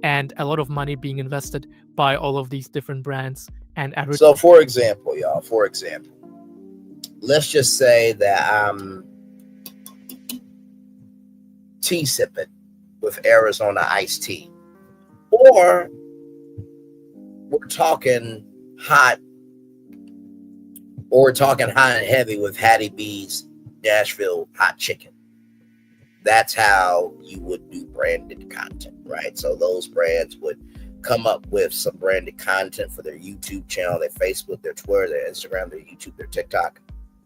[SPEAKER 8] and a lot of money being invested by all of these different brands and advertisers.
[SPEAKER 7] So for example, let's just say that I'm tea sipping with Arizona iced tea, or we're talking hot and heavy with Hattie B's Nashville hot chicken. That's how you would do branded content, right? So those brands would come up with some branded content for their YouTube channel, their Facebook, their Twitter, their Instagram, their YouTube, their TikTok,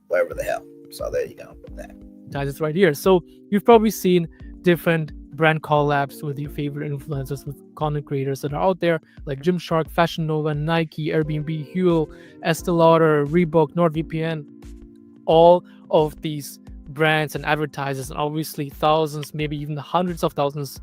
[SPEAKER 7] whatever the hell. So there you go with that.
[SPEAKER 8] That is right here. So you've probably seen different brand collabs with your favorite influencers, with content creators that are out there, like Gymshark, Fashion Nova, Nike, Airbnb, Huel, Estee Lauder, Reebok, NordVPN. All of these brands and advertisers, and obviously thousands, maybe even hundreds of thousands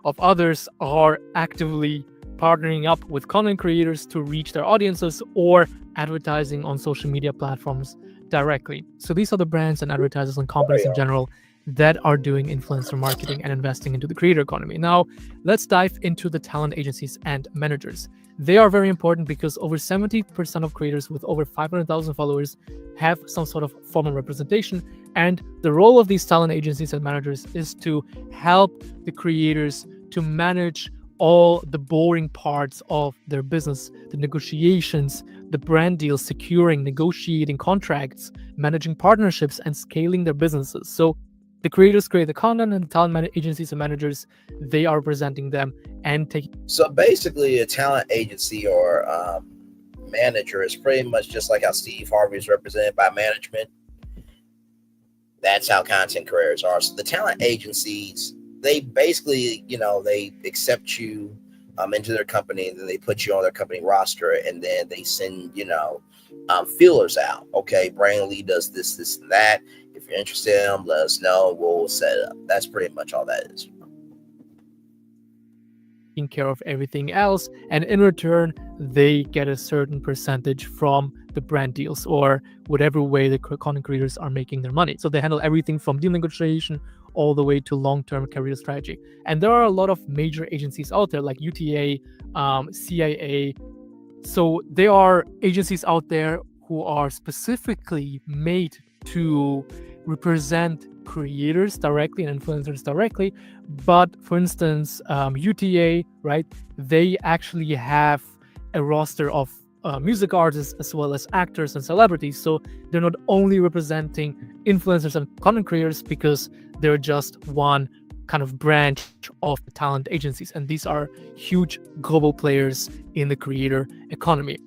[SPEAKER 8] of others, are actively partnering up with content creators to reach their audiences or advertising on social media platforms directly. So these are the brands and advertisers and companies in general that are doing influencer marketing and investing into the creator economy. Now, let's dive into the talent agencies and managers. They are very important because over 70% of creators with over 500,000 followers have some sort of formal representation. And the role of these talent agencies and managers is to help the creators to manage all the boring parts of their business, the negotiations, the brand deals, securing, negotiating contracts, managing partnerships, and scaling their businesses. So the creators create the content, and the talent agencies and managers, they are presenting them and taking.
[SPEAKER 7] So basically, a talent agency or manager is pretty much just like how Steve Harvey is represented by management. That's how content creators are. So the talent agencies, they basically, they accept you into their company, and then they put you on their company roster, and then they send, feelers out. Okay, Brandon Lee does this, and that. If you're interested in them, let us know. We'll set it up. That's pretty much all that is.
[SPEAKER 8] Taking care of everything else, and in return, they get a certain percentage from the brand deals or whatever way the content creators are making their money. So they handle everything from deal negotiation all the way to long-term career strategy. And there are a lot of major agencies out there like UTA, CIA. So there are agencies out there who are specifically made to represent creators directly and influencers directly. But for instance, UTA, right, they actually have a roster of music artists as well as actors and celebrities. So they're not only representing influencers and content creators because they're just one kind of branch of the talent agencies. And these are huge global players in the creator economy.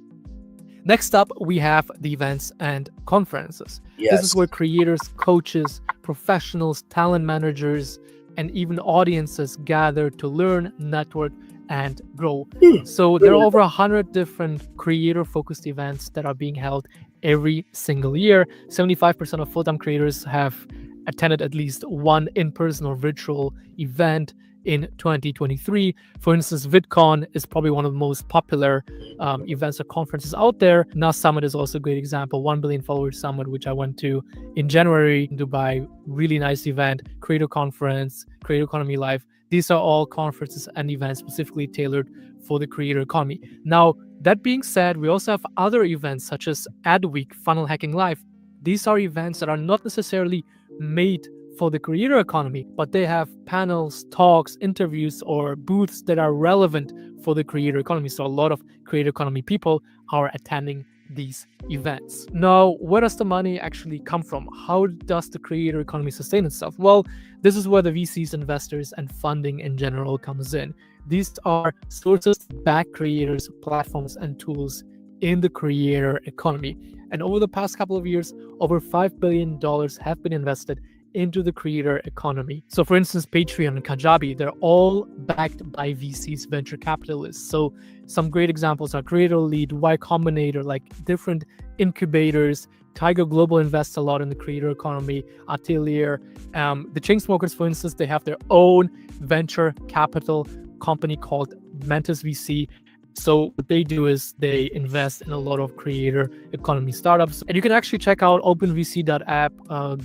[SPEAKER 8] Next up, we have the events and conferences.
[SPEAKER 7] Yes.
[SPEAKER 8] This is where creators, coaches, professionals, talent managers, and even audiences gather to learn, network, and grow. So there are over 100 different creator-focused events that are being held every single year. 75% of full-time creators have attended at least one in-person or virtual event in 2023. For instance, VidCon is probably one of the most popular events or conferences out there. NAS Summit is also a great example. 1 Billion Followers Summit, which I went to in January in Dubai. Really nice event. Creator Conference, Creator Economy Live. These are all conferences and events specifically tailored for the creator economy. Now, that being said, we also have other events such as Adweek, Funnel Hacking Live. These are events that are not necessarily made for the creator economy, but they have panels, talks, interviews, or booths that are relevant for the creator economy. So a lot of creator economy people are attending these events. Now, where does the money actually come from? How does the creator economy sustain itself? Well, this is where the VCs, investors, and funding in general comes in. These are sources that back creators, platforms, and tools in the creator economy. And over the past couple of years, over $5 billion have been invested into the creator economy. So for instance, Patreon and Kajabi, they're all backed by VCs, venture capitalists. So some great examples are Creator Lead, Y Combinator, like different incubators. Tiger Global invests a lot in the creator economy. Atelier, the Chainsmokers, for instance, they have their own venture capital company called Mantis VC. So what they do is they invest in a lot of creator economy startups. And you can actually check out openvc.app.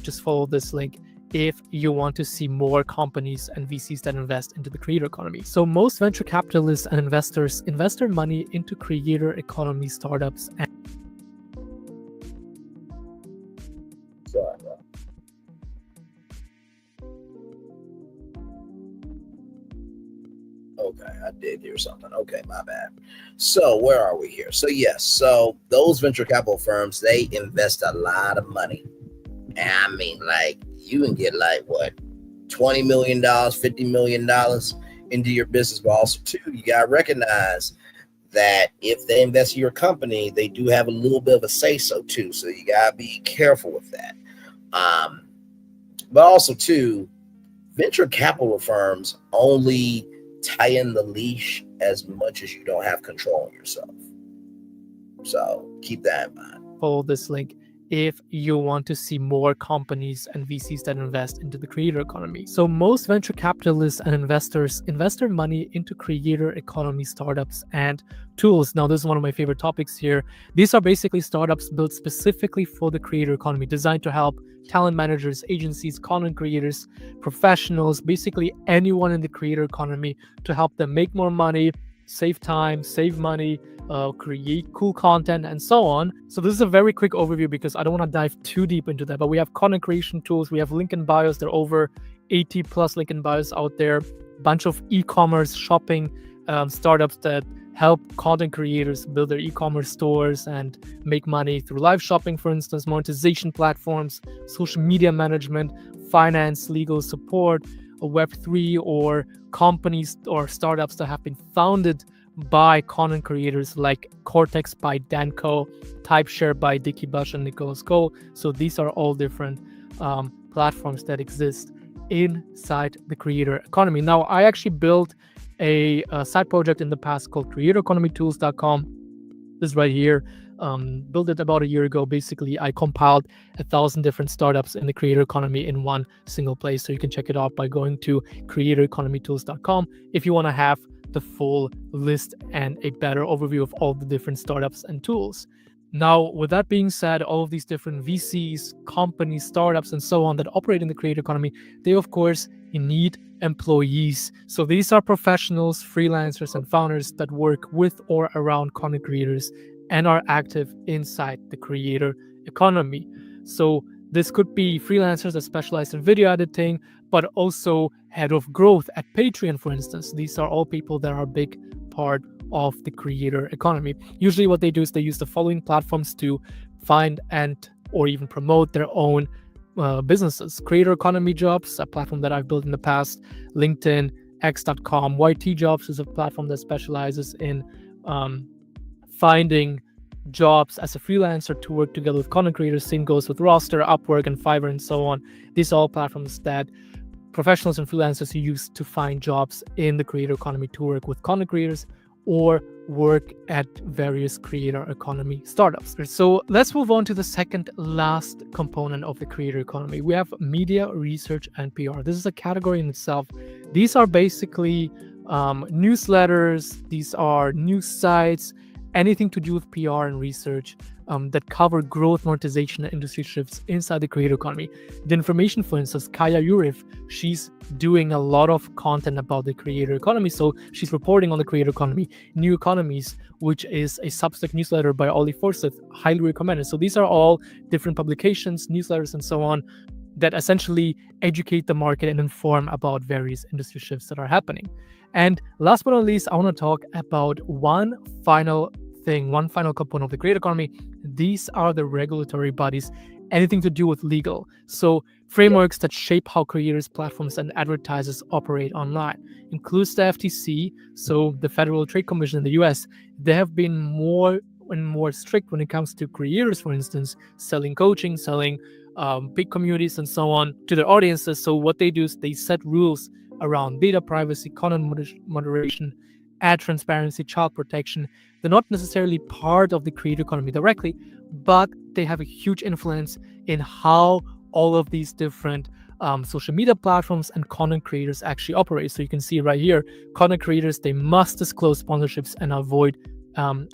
[SPEAKER 8] Just follow this link if you want to see more companies and VCs that invest into the creator economy. So most venture capitalists and investors invest their money into creator economy startups. And
[SPEAKER 7] Sorry, bro. Okay, I did hear something. Okay, my bad. So where are we here? So yes, so those venture capital firms, they invest a lot of money. And I mean, like, you can get like what, $20 million, $50 million into your business. But also too, you gotta recognize that if they invest in your company, they do have a little bit of a say-so too. So you gotta be careful with that. But also too, venture capital firms only tie in the leash as much as you don't have control of yourself. So keep that in mind.
[SPEAKER 8] follow this link if you want to see more companies and VCs that invest into the creator economy. So most venture capitalists and investors invest their money into creator economy startups and tools. Now, this is one of my favorite topics here. These are basically startups built specifically for the creator economy, designed to help talent managers, agencies, content creators, professionals, basically anyone in the creator economy to help them make more money, save time, save money, create cool content, and so on. So this is a very quick overview because I don't want to dive too deep into that, but we have content creation tools, we have link in bios. There are over 80 plus link in bios out there, bunch of e-commerce shopping startups that help content creators build their e-commerce stores and make money through live shopping, for instance, monetization platforms, social media management, finance, legal support, Web3, or companies or startups that have been founded by content creators like Cortex by Danco, Typeshare by Dickie Bush and Nicholas Cole. So these are all different platforms that exist inside the creator economy. Now, I actually built a side project in the past called creatoreconomytools.com. This right here. Built it about a year ago. Basically, I compiled 1,000 different startups in the creator economy in one single place. So you can check it out by going to creatoreconomytools.com if you want to have the full list and a better overview of all the different startups and tools. Now, with that being said, all of these different VCs, companies, startups, and so on that operate in the creator economy, they of course need employees. So these are professionals, freelancers, and founders that work with or around content creators and are active inside the creator economy. So this could be freelancers that specialize in video editing, but also head of growth at Patreon, for instance. These are all people that are a big part of the creator economy. Usually what they do is they use the following platforms to find and or even promote their own businesses. Creator economy jobs, a platform that I've built in the past, LinkedIn, x.com. YT jobs is a platform that specializes in finding jobs as a freelancer to work together with content creators. Same goes with Roster, Upwork, and Fiverr, and so on. These are all platforms that professionals and freelancers use to find jobs in the creator economy to work with content creators or work at various creator economy startups. So let's move on to the second last component of the creator economy. We have media, research, and PR. This is a category in itself. These are basically newsletters, these are news sites, anything to do with PR and research that cover growth, monetization, and industry shifts inside the creator economy. The information, for instance, Kaya Yurif, she's doing a lot of content about the creator economy. So she's reporting on the creator economy. New Economies, which is a Substack newsletter by Ollie Forsyth, highly recommended. So these are all different publications, newsletters, and so on that essentially educate the market and inform about various industry shifts that are happening. And last but not least, I want to talk about one final component of the creator economy. These are the regulatory bodies, anything to do with legal. So frameworks that shape how creators, platforms, and advertisers operate online. Includes the FTC, so the Federal Trade Commission in the US. They have been more and more strict when it comes to creators, for instance, selling coaching, selling big communities and so on to their audiences. So what they do is they set rules around data privacy, content moderation, ad transparency, child protection. They're not necessarily part of the creator economy directly, but they have a huge influence in how all of these different social media platforms and content creators actually operate. So you can see right here, content creators, they must disclose sponsorships and avoid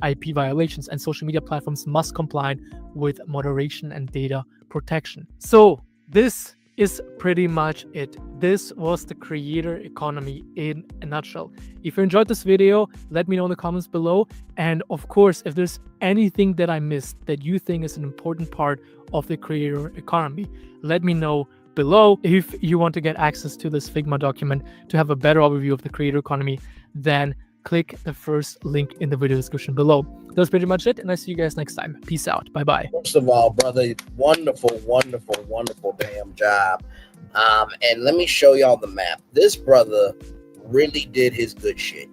[SPEAKER 8] IP violations, and social media platforms must comply with moderation and data protection. So this is pretty much it. This was the creator economy in a nutshell. If you enjoyed this video, let me know in the comments below. And of course, if there's anything that I missed that you think is an important part of the creator economy, let me know below. If you want to get access to this Figma document to have a better overview of the creator economy, then click the first link in the video description below. That's pretty much it, and I'll see you guys next time. Peace out. Bye-bye.
[SPEAKER 7] First of all, brother, wonderful, wonderful, wonderful damn job. And let me show y'all the map. This brother really did his good shit.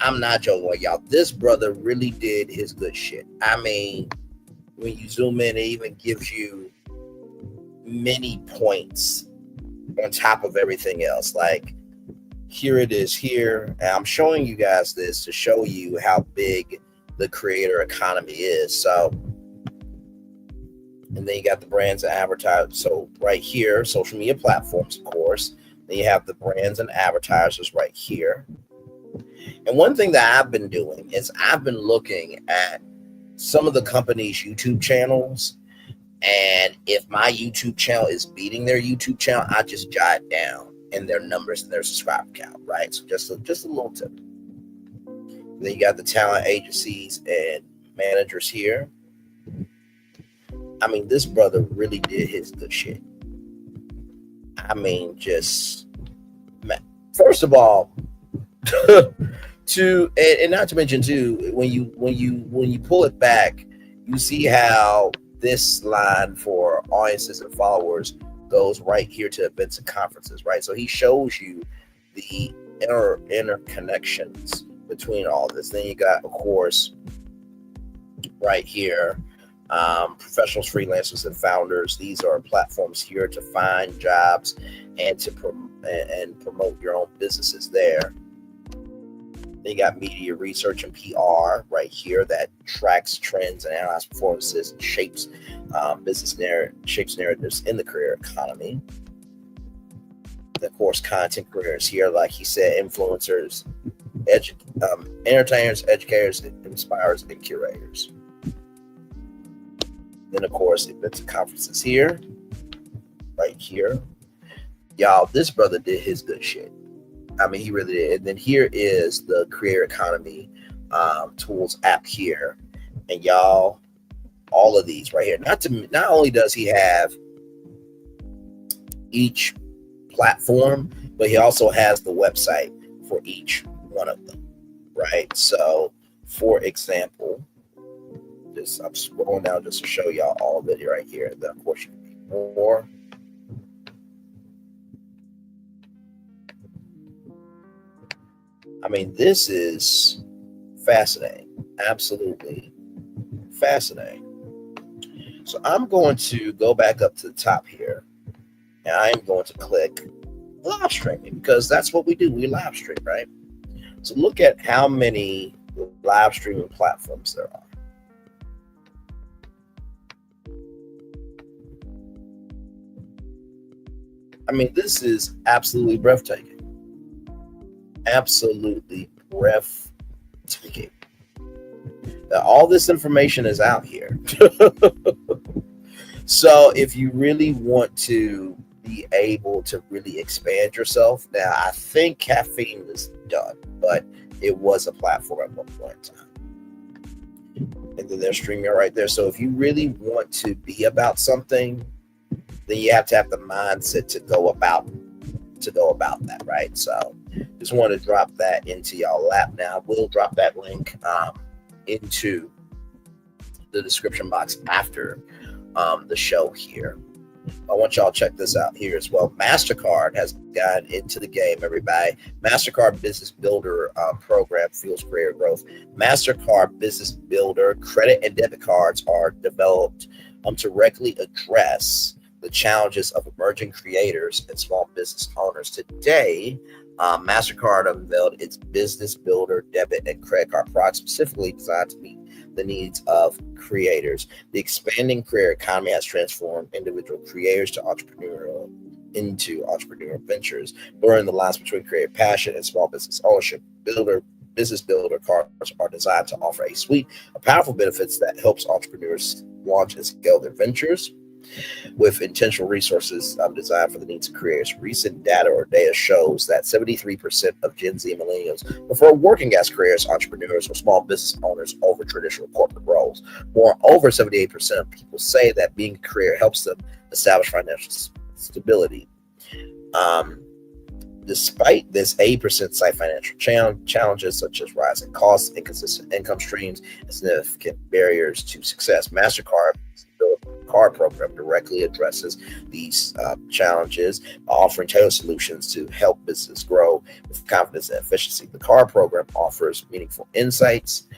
[SPEAKER 7] I'm not joking with y'all. This brother really did his good shit. I mean, when you zoom in, it even gives you many points on top of everything else. Like, here it is here. And I'm showing you guys this to show you how big the creator economy is. So, and then you got the brands and advertisers. So right here, social media platforms, of course. Then you have the brands and advertisers right here. And one thing that I've been doing is I've been looking at some of the companies' YouTube channels. And if my YouTube channel is beating their YouTube channel, I just jot down in their numbers and their subscriber count, right? So just a little tip. Then you got the talent agencies and managers here. I mean, this brother really did his good shit. I mean, just, man. First of all, and not to mention too, when you pull it back, you see how this line for audiences and followers goes right here to events and conferences, right? So he shows you the interconnections between all this. Then you got, of course, right here, professionals, freelancers, and founders. These are platforms here to find jobs and to promote your own businesses there. Then you got media research and PR right here that tracks trends and analyzes performances and shapes narratives in the career economy. Then, of course, content creators here, like he said, influencers, entertainers, educators, inspirers, and curators. Then, of course, events and conferences here, right here. Y'all, this brother did his good shit. I mean, he really did. And then here is the creator economy tools app here. And y'all, all of these right here. Not only does he have each platform, but he also has the website for each one of them, right? So, for example, I'm scrolling down just to show y'all all of it right here. And then, of course, you can read more. I mean, this is fascinating, absolutely fascinating. So I'm going to go back up to the top here, and I'm going to click live streaming, because that's what we do. We live stream, right? So look at how many live streaming platforms there are. I mean, this is absolutely breathtaking. Absolutely breathtaking. Now, all this information is out here. So if you really want to be able to really expand yourself, now I think caffeine is done, but it was a platform at one point in time. And then they're streaming right there. So if you really want to be about something, then you have to have the mindset to go about that, right? So just want to drop that into y'all lap. Now we'll drop that link into the description box after the show here. I want y'all to check this out here as well. MasterCard has gotten into the game, everybody. MasterCard Business Builder program fuels career growth. MasterCard Business Builder credit and debit cards are developed to directly address the challenges of emerging creators and small business owners. Today, MasterCard unveiled its Business Builder debit and credit card product specifically designed to meet the needs of creators. The expanding career economy has transformed individual creators into entrepreneurial ventures, blurring the lines between creative passion and small business ownership. Business Builder cards are designed to offer a suite of powerful benefits that helps entrepreneurs launch and scale their ventures with intentional resources designed for the needs of creators. Recent data shows that 73% of Gen Z millennials prefer working as careers, entrepreneurs, or small business owners over traditional corporate roles. Moreover, 78% of people say that being a career helps them establish financial stability. Despite this, 80% cite financial challenges such as rising costs, inconsistent income streams, and significant barriers to success. MasterCard card program directly addresses these challenges, offering tailored solutions to help business grow with confidence and efficiency. The card program offers meaningful insights,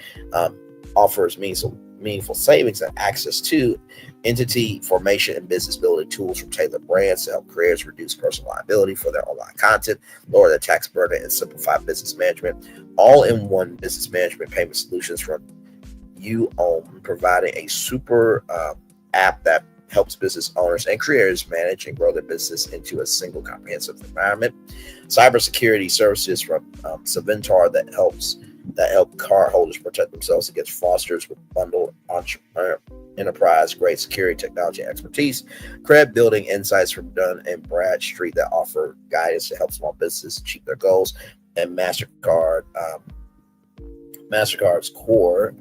[SPEAKER 7] offers meaningful savings and access to entity formation and business building tools from tailored brands to help creators reduce personal liability for their online content, lower their tax burden, and simplify business management. All-in-one business management payment solutions from YouOwn, providing a super app that helps business owners and creators manage and grow their business into a single comprehensive environment. Cybersecurity services from Saventar that help cardholders protect themselves against fraudsters with bundled enterprise-grade security technology and expertise. Credit building insights from Dun & Bradstreet that offer guidance to help small businesses achieve their goals. And MasterCard's core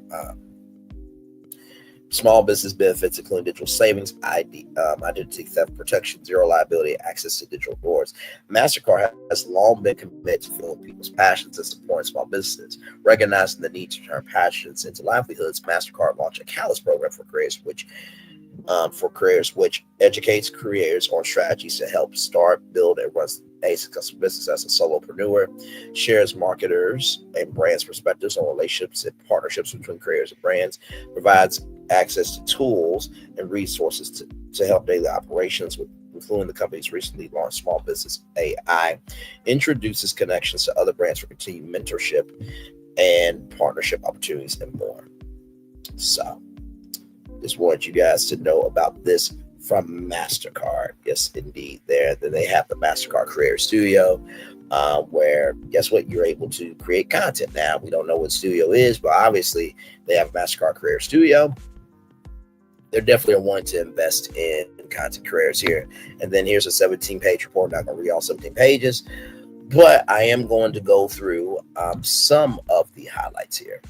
[SPEAKER 7] small business benefits, including digital savings, identity theft protection, zero liability, access to digital rewards. MasterCard has long been committed to filling people's passions and supporting small businesses. Recognizing the need to turn passions into livelihoods, MasterCard launched a Catalyst program for creators, which educates creators on strategies to help start, build, and run a successful business as a solopreneur, shares marketers and brands' perspectives on relationships and partnerships between creators and brands, provides access to tools and resources to help daily operations, including the company's recently launched Small Business AI, introduces connections to other brands for continued mentorship and partnership opportunities, and more. So, just want you guys to know about this from MasterCard. Yes, indeed. Then they have the MasterCard Creator Studio, where, guess what? You're able to create content now. We don't know what studio is, but obviously they have MasterCard Creator Studio. They're definitely wanting to invest in content creators here. And then here's a 17-page report. I'm not going to read all 17 pages, but I am going to go through some of the highlights here.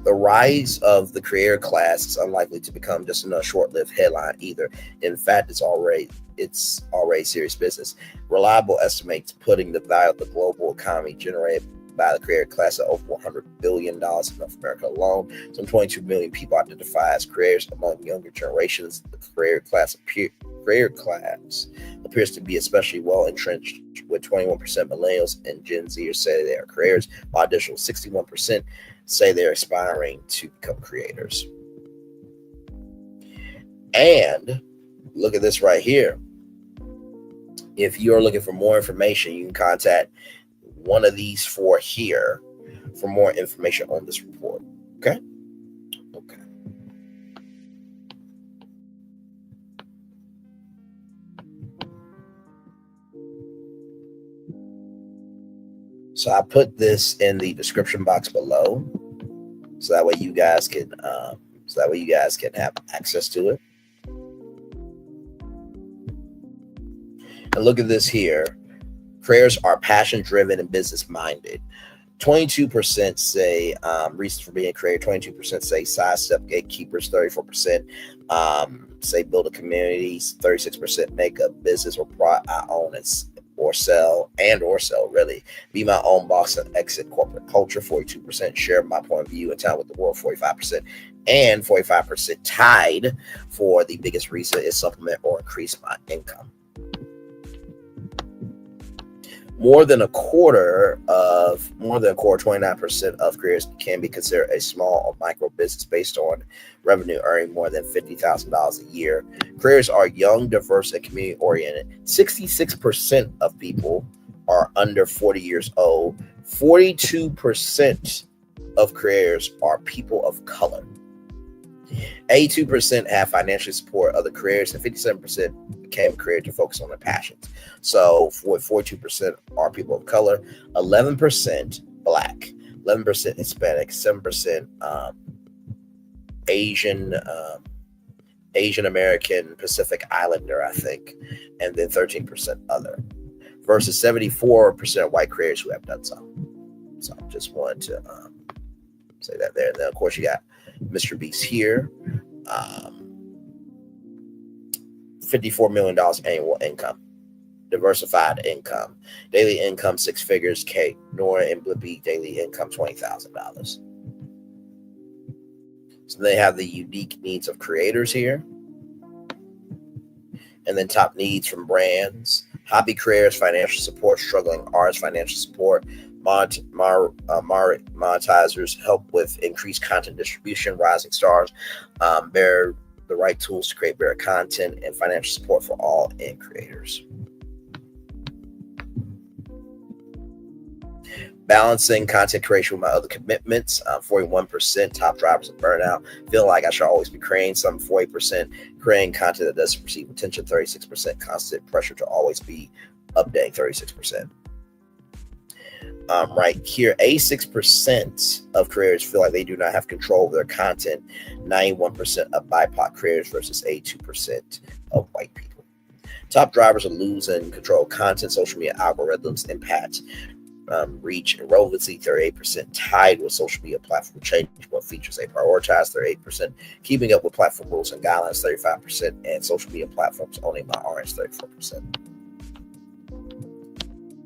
[SPEAKER 7] The rise of the creator class is unlikely to become just a short-lived headline either. In fact, it's already serious business. Reliable estimates putting the value of the global economy generated by the creator class at over $100 billion in North America alone. Some 22 million people identify as creators among younger generations. The creator class appears to be especially well entrenched, with 21% millennials and Gen Zers say they are creators, while additional 61% say they're aspiring to become creators. And look at this right here. If you're looking for more information, you can contact one of these four here for more information on this report. Okay. So I put this in the description box below, so that way you guys can have access to it. And look at this here. Creators are passion-driven and business-minded. 22% say reasons for being a creator. 22% say sidestep gatekeepers. 34% say build a community. 36% make a business or product I own or sell really. Be my own boss and exit corporate culture, 42%. Share my point of view in town with the world, 45%. And 45% tied for the biggest reason is supplement or increase my income. More than a quarter, 29% of careers can be considered a small or micro business based on revenue earning more than $50,000 a year. Careers are young, diverse, and community oriented. 66% of people are under 40 years old. 42% of careers are people of color. 82% have financially support other careers, and 57% became a career to focus on their passions. So 42% are people of color, 11% Black, 11% Hispanic, 7% Asian American, Pacific Islander, I think, and then 13% other, versus 74% of white careers who have done so. So I just wanted to say that there. And then, of course, you got Mr. Beast here. $54 million annual income, diversified income, daily income 6 figures. Kate, Nora, and Blippi, daily income $20,000. So they have the unique needs of creators here, and then top needs from brands: hobby creators, financial support; struggling artists, financial support; monetizers, help with increased content distribution; rising stars, bear the right tools to create better content; and financial support for all end creators. Balancing content creation with my other commitments. 41% top drivers of burnout. Feel like I should always be creating some. 40% creating content that doesn't receive attention. 36% constant pressure to always be updating. 36%. Right here, 86% of creators feel like they do not have control of their content. 91% of BIPOC creators versus 82% of white people. Top drivers are losing control of content, social media algorithms, impact, reach, and relevancy. 38% tied with social media platform change what features they prioritize. 38% keeping up with platform rules and guidelines. 35% and social media platforms owning my RS. 34%.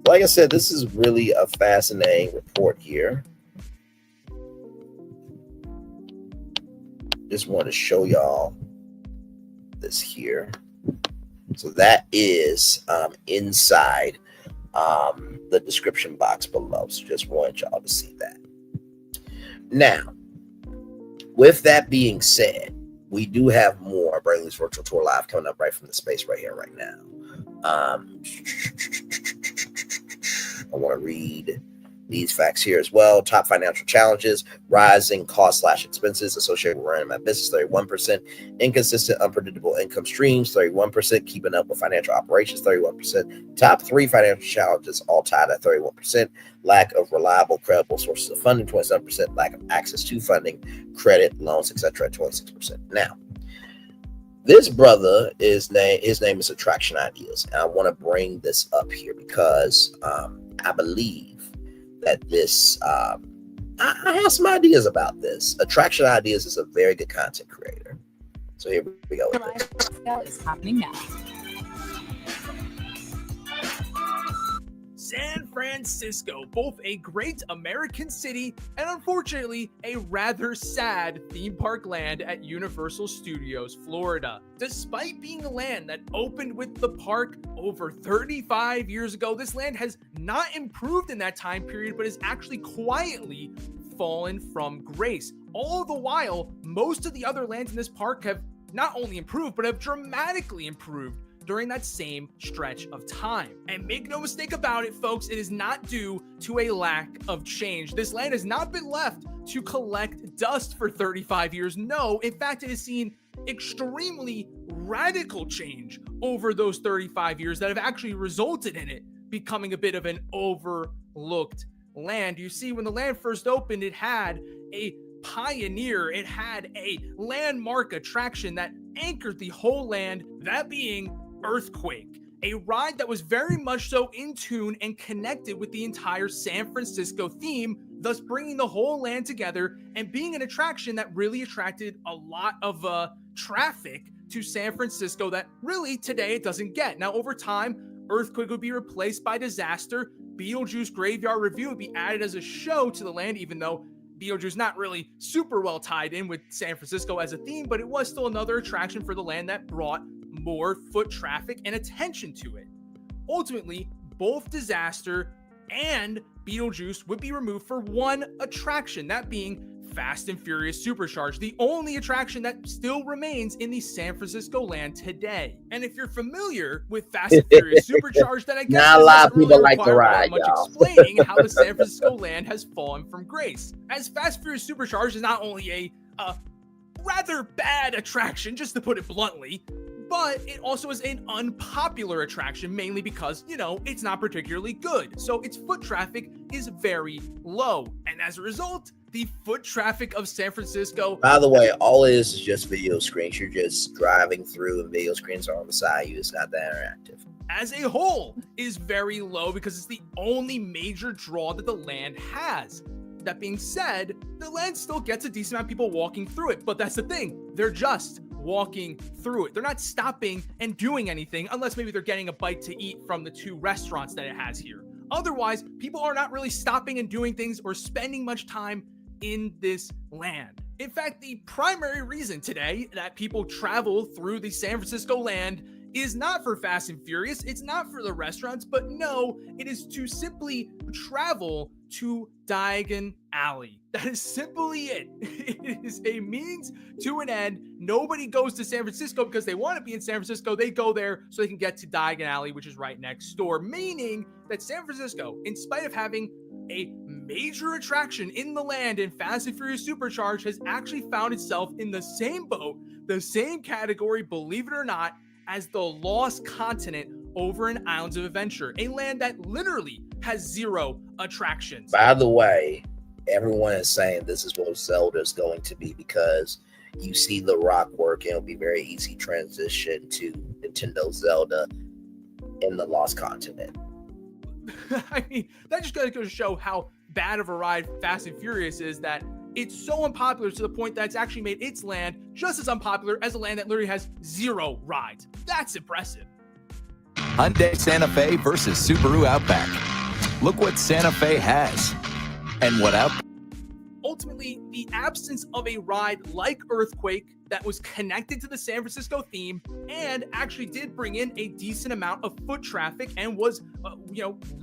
[SPEAKER 7] Like I said, this is really a fascinating report here. Just want to show y'all this here. So that is inside the description box below. So just wanted y'all to see that. Now, with that being said, we do have more Braylon's Virtual Tour Live coming up right from the space right here, right now. I want to read these facts here as well. Top financial challenges: rising costs / expenses associated with running my business, 31%. Inconsistent, unpredictable income streams, 31%. Keeping up with financial operations, 31%. Top 3 financial challenges, all tied at 31%. Lack of reliable, credible sources of funding, 27%. Lack of access to funding, credit, loans, etc., at 26%. Now, this brother, his name is Attraction Ideas, and I want to bring this up here because I believe that this, I have some ideas about this. Attraction Ideas is a very good content creator. So here we go with this.
[SPEAKER 9] Sale is happening now.
[SPEAKER 10] San Francisco, both a great American city and unfortunately a rather sad theme park land at Universal Studios, Florida. Despite being a land that opened with the park over 35 years ago, this land has not improved in that time period, but has actually quietly fallen from grace. All the while, most of the other lands in this park have not only improved, but have dramatically improved during that same stretch of time. And make no mistake about it, folks, it is not due to a lack of change. This land has not been left to collect dust for 35 years. No, in fact, it has seen extremely radical change over those 35 years that have actually resulted in it becoming a bit of an overlooked land. You see, when the land first opened, it had a pioneer, it had a landmark attraction that anchored the whole land, that being Earthquake, a ride that was very much so in tune and connected with the entire San Francisco theme, thus bringing the whole land together and being an attraction that really attracted a lot of traffic to San Francisco that really today it doesn't get. Now, over time, Earthquake would be replaced by Disaster. Beetlejuice Graveyard Review would be added as a show to the land, even though Beetlejuice not really super well tied in with San Francisco as a theme, but it was still another attraction for the land that brought more foot traffic and attention to it. Ultimately, both Disaster and Beetlejuice would be removed for one attraction, that being Fast and Furious Supercharged, the only attraction that still remains in the San Francisco land today. And if you're familiar with Fast and Furious Supercharged, then I guess
[SPEAKER 7] not a lot of people like the ride,
[SPEAKER 10] much
[SPEAKER 7] y'all.
[SPEAKER 10] explaining how the San Francisco land has fallen from grace. As Fast and Furious Supercharged is not only a rather bad attraction, just to put it bluntly, but it also is an unpopular attraction, mainly because, it's not particularly good. So its foot traffic is very low. And as a result, the foot traffic of San Francisco...
[SPEAKER 7] By the way, all it is just video screens. You're just driving through and video screens are on the side. It's not that interactive.
[SPEAKER 10] As a whole, is very low because it's the only major draw that the land has. That being said, the land still gets a decent amount of people walking through it. But that's the thing. They're just walking through it. They're not stopping and doing anything unless maybe they're getting a bite to eat from the 2 restaurants that it has here. Otherwise, people are not really stopping and doing things or spending much time in this land. In fact, the primary reason today that people travel through the San Francisco land is not for Fast and Furious, it's not for the restaurants, but no, it is to simply travel to Diagon Alley. That is simply it. It is a means to an end. Nobody goes to San Francisco because they want to be in San Francisco. They go there so they can get to Diagon Alley, which is right next door, meaning that San Francisco, in spite of having a major attraction in the land in Fast and Furious Supercharged, has actually found itself in the same boat, the same category, believe it or not, as the Lost Continent over in Islands of Adventure, a land that literally has 0 attractions.
[SPEAKER 7] By the way, everyone is saying this is what Zelda's going to be because you see the rock work and it'll be very easy transition to Nintendo Zelda in the Lost Continent.
[SPEAKER 10] I mean, that just goes to show how bad of a ride Fast and Furious is, that it's so unpopular to the point that it's actually made its land just as unpopular as a land that literally has 0 rides. That's impressive.
[SPEAKER 9] Hyundai Santa Fe versus Subaru Outback. Look what Santa Fe has and what Outback.
[SPEAKER 10] Ultimately, the absence of a ride like Earthquake that was connected to the San Francisco theme and actually did bring in a decent amount of foot traffic and was,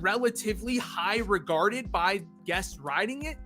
[SPEAKER 10] relatively high regarded by guests riding it,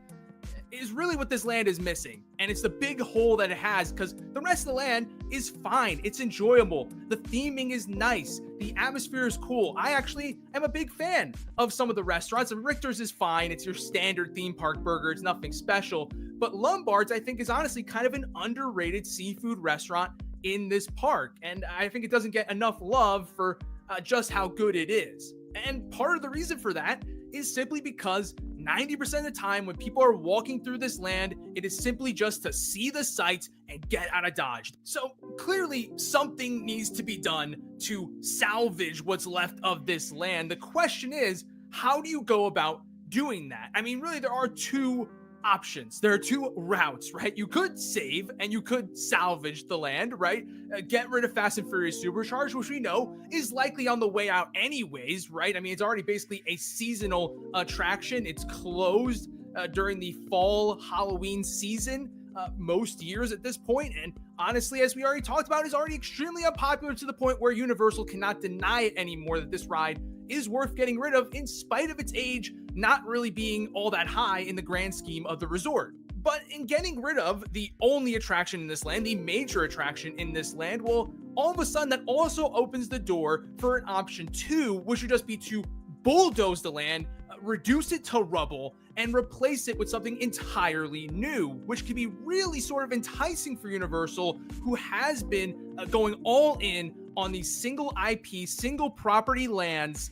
[SPEAKER 10] is really what this land is missing. And it's the big hole that it has, because the rest of the land is fine. It's enjoyable. The theming is nice. The atmosphere is cool. I actually am a big fan of some of the restaurants. Richter's is fine. It's your standard theme park burger. It's nothing special. But Lombard's, I think, is honestly kind of an underrated seafood restaurant in this park. And I think it doesn't get enough love for just how good it is. And part of the reason for that is simply because 90% of the time when people are walking through this land, it is simply just to see the sights and get out of Dodge. So clearly something needs to be done to salvage what's left of this land. The question is, how do you go about doing that? I mean, really, there are 2 options. There are 2 routes, right? You could save and you could salvage the land, right? Get rid of Fast and Furious Supercharged, which we know is likely on the way out anyways, right? I mean, it's already basically a seasonal attraction. It's closed during the fall Halloween season most years at this point. And honestly, as we already talked about, is already extremely unpopular to the point where Universal cannot deny it anymore that this ride is worth getting rid of, in spite of its age not really being all that high in the grand scheme of the resort. But in getting rid of the only attraction in this land, the major attraction in this land, well, all of a sudden that also opens the door for an option 2, which would just be to bulldoze the land, reduce it to rubble, and replace it with something entirely new, which could be really sort of enticing for Universal, who has been going all in on these single IP, single property lands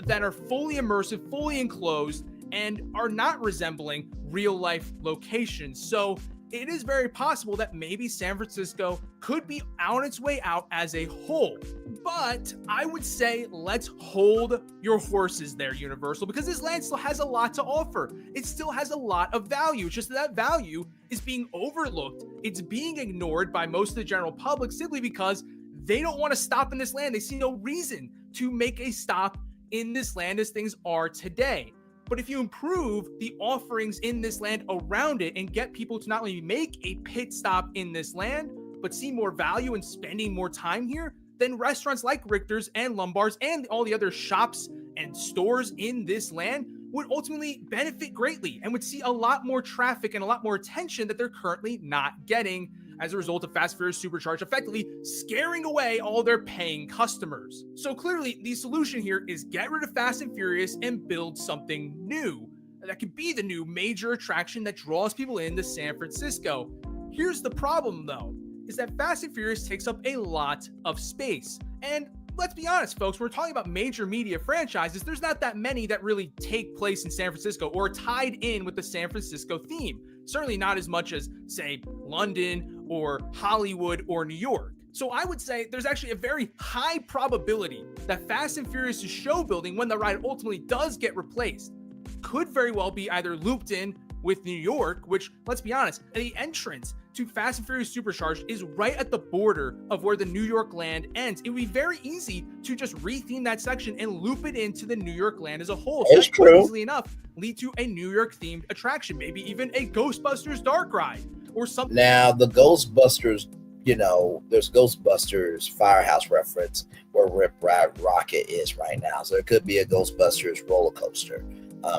[SPEAKER 10] that are fully immersive, fully enclosed, and are not resembling real life locations. So it is very possible that maybe San Francisco could be on its way out as a whole. But I would say let's hold your horses there, Universal, because this land still has a lot to offer. It still has a lot of value. It's just that value is being overlooked. It's being ignored by most of the general public simply because they don't want to stop in this land. They see no reason to make a stop in this land as things are today. But if you improve the offerings in this land around it and get people to not only make a pit stop in this land, but see more value in spending more time here, then restaurants like Richter's and Lombard's and all the other shops and stores in this land would ultimately benefit greatly and would see a lot more traffic and a lot more attention that they're currently not getting as a result of Fast Furious Supercharged effectively scaring away all their paying customers. So clearly, the solution here is get rid of Fast and Furious and build something new that could be the new major attraction that draws people into San Francisco. Here's the problem, though, is that Fast and Furious takes up a lot of space. And let's be honest, folks, when we're talking about major media franchises, there's not that many that really take place in San Francisco or tied in with the San Francisco theme. Certainly not as much as, say, London or Hollywood or New York. So I would say there's actually a very high probability that Fast and Furious' show building, when the ride ultimately does get replaced, could very well be either looped in with New York, which, let's be honest, the entrance to Fast and Furious Supercharged is right at the border of where the New York land ends. It would be very easy to just retheme that section and loop it into the New York land as a whole. So that could easily enough lead to a New York themed attraction, maybe even a Ghostbusters dark ride or something.
[SPEAKER 7] Now, the Ghostbusters, you know, there's Ghostbusters Firehouse reference where Rip Ride Rocket is right now. So there could be a Ghostbusters roller coaster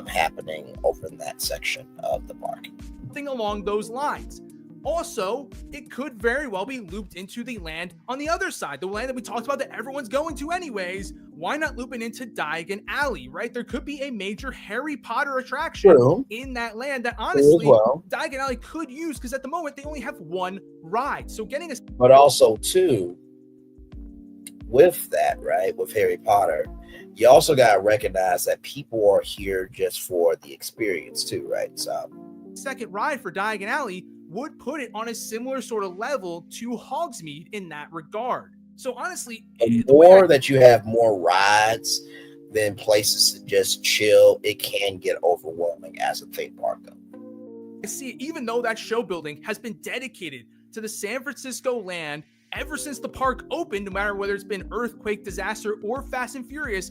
[SPEAKER 7] happening over in that section of the park.
[SPEAKER 10] Something along those lines. Also, it could very well be looped into the land on the other side, the land that we talked about that everyone's going to anyways. Why not loop it into Diagon Alley, right? There could be a major Harry Potter attraction in that land that honestly Diagon Alley could use, because at the moment they only have one ride. So getting a...
[SPEAKER 7] But also, too, with that, right, with Harry Potter, you also got to recognize that people are here just for the experience too, right? So
[SPEAKER 10] second ride for Diagon Alley would put it on a similar sort of level to Hogsmeade in that regard. So honestly,
[SPEAKER 7] the more that you have more rides than places to just chill, it can get overwhelming as a theme park.
[SPEAKER 10] I see, even though that show building has been dedicated to the San Francisco land ever since the park opened, no matter whether it's been earthquake, disaster, or Fast and Furious,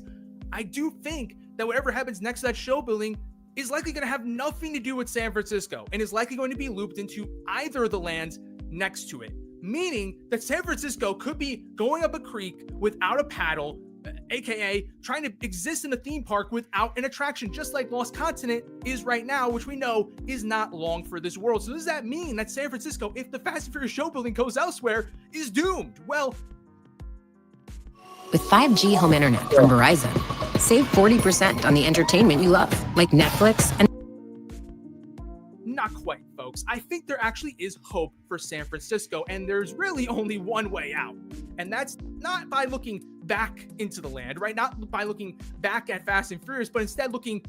[SPEAKER 10] I do think that whatever happens next to that show building is likely going to have nothing to do with San Francisco and is likely going to be looped into either of the lands next to it. Meaning that San Francisco could be going up a creek without a paddle, aka trying to exist in a theme park without an attraction, just like Lost Continent is right now, which we know is not long for this world. So does that mean that San Francisco, if the Fast and Furious show building goes elsewhere, is doomed? Well,
[SPEAKER 11] with 5G home internet from Verizon, save 40% on the entertainment you love, like Netflix and...
[SPEAKER 10] Not quite, folks. I think there actually is hope for San Francisco, and there's really only one way out. And that's not by looking back into the land, right? Not by looking back at Fast and Furious, but instead looking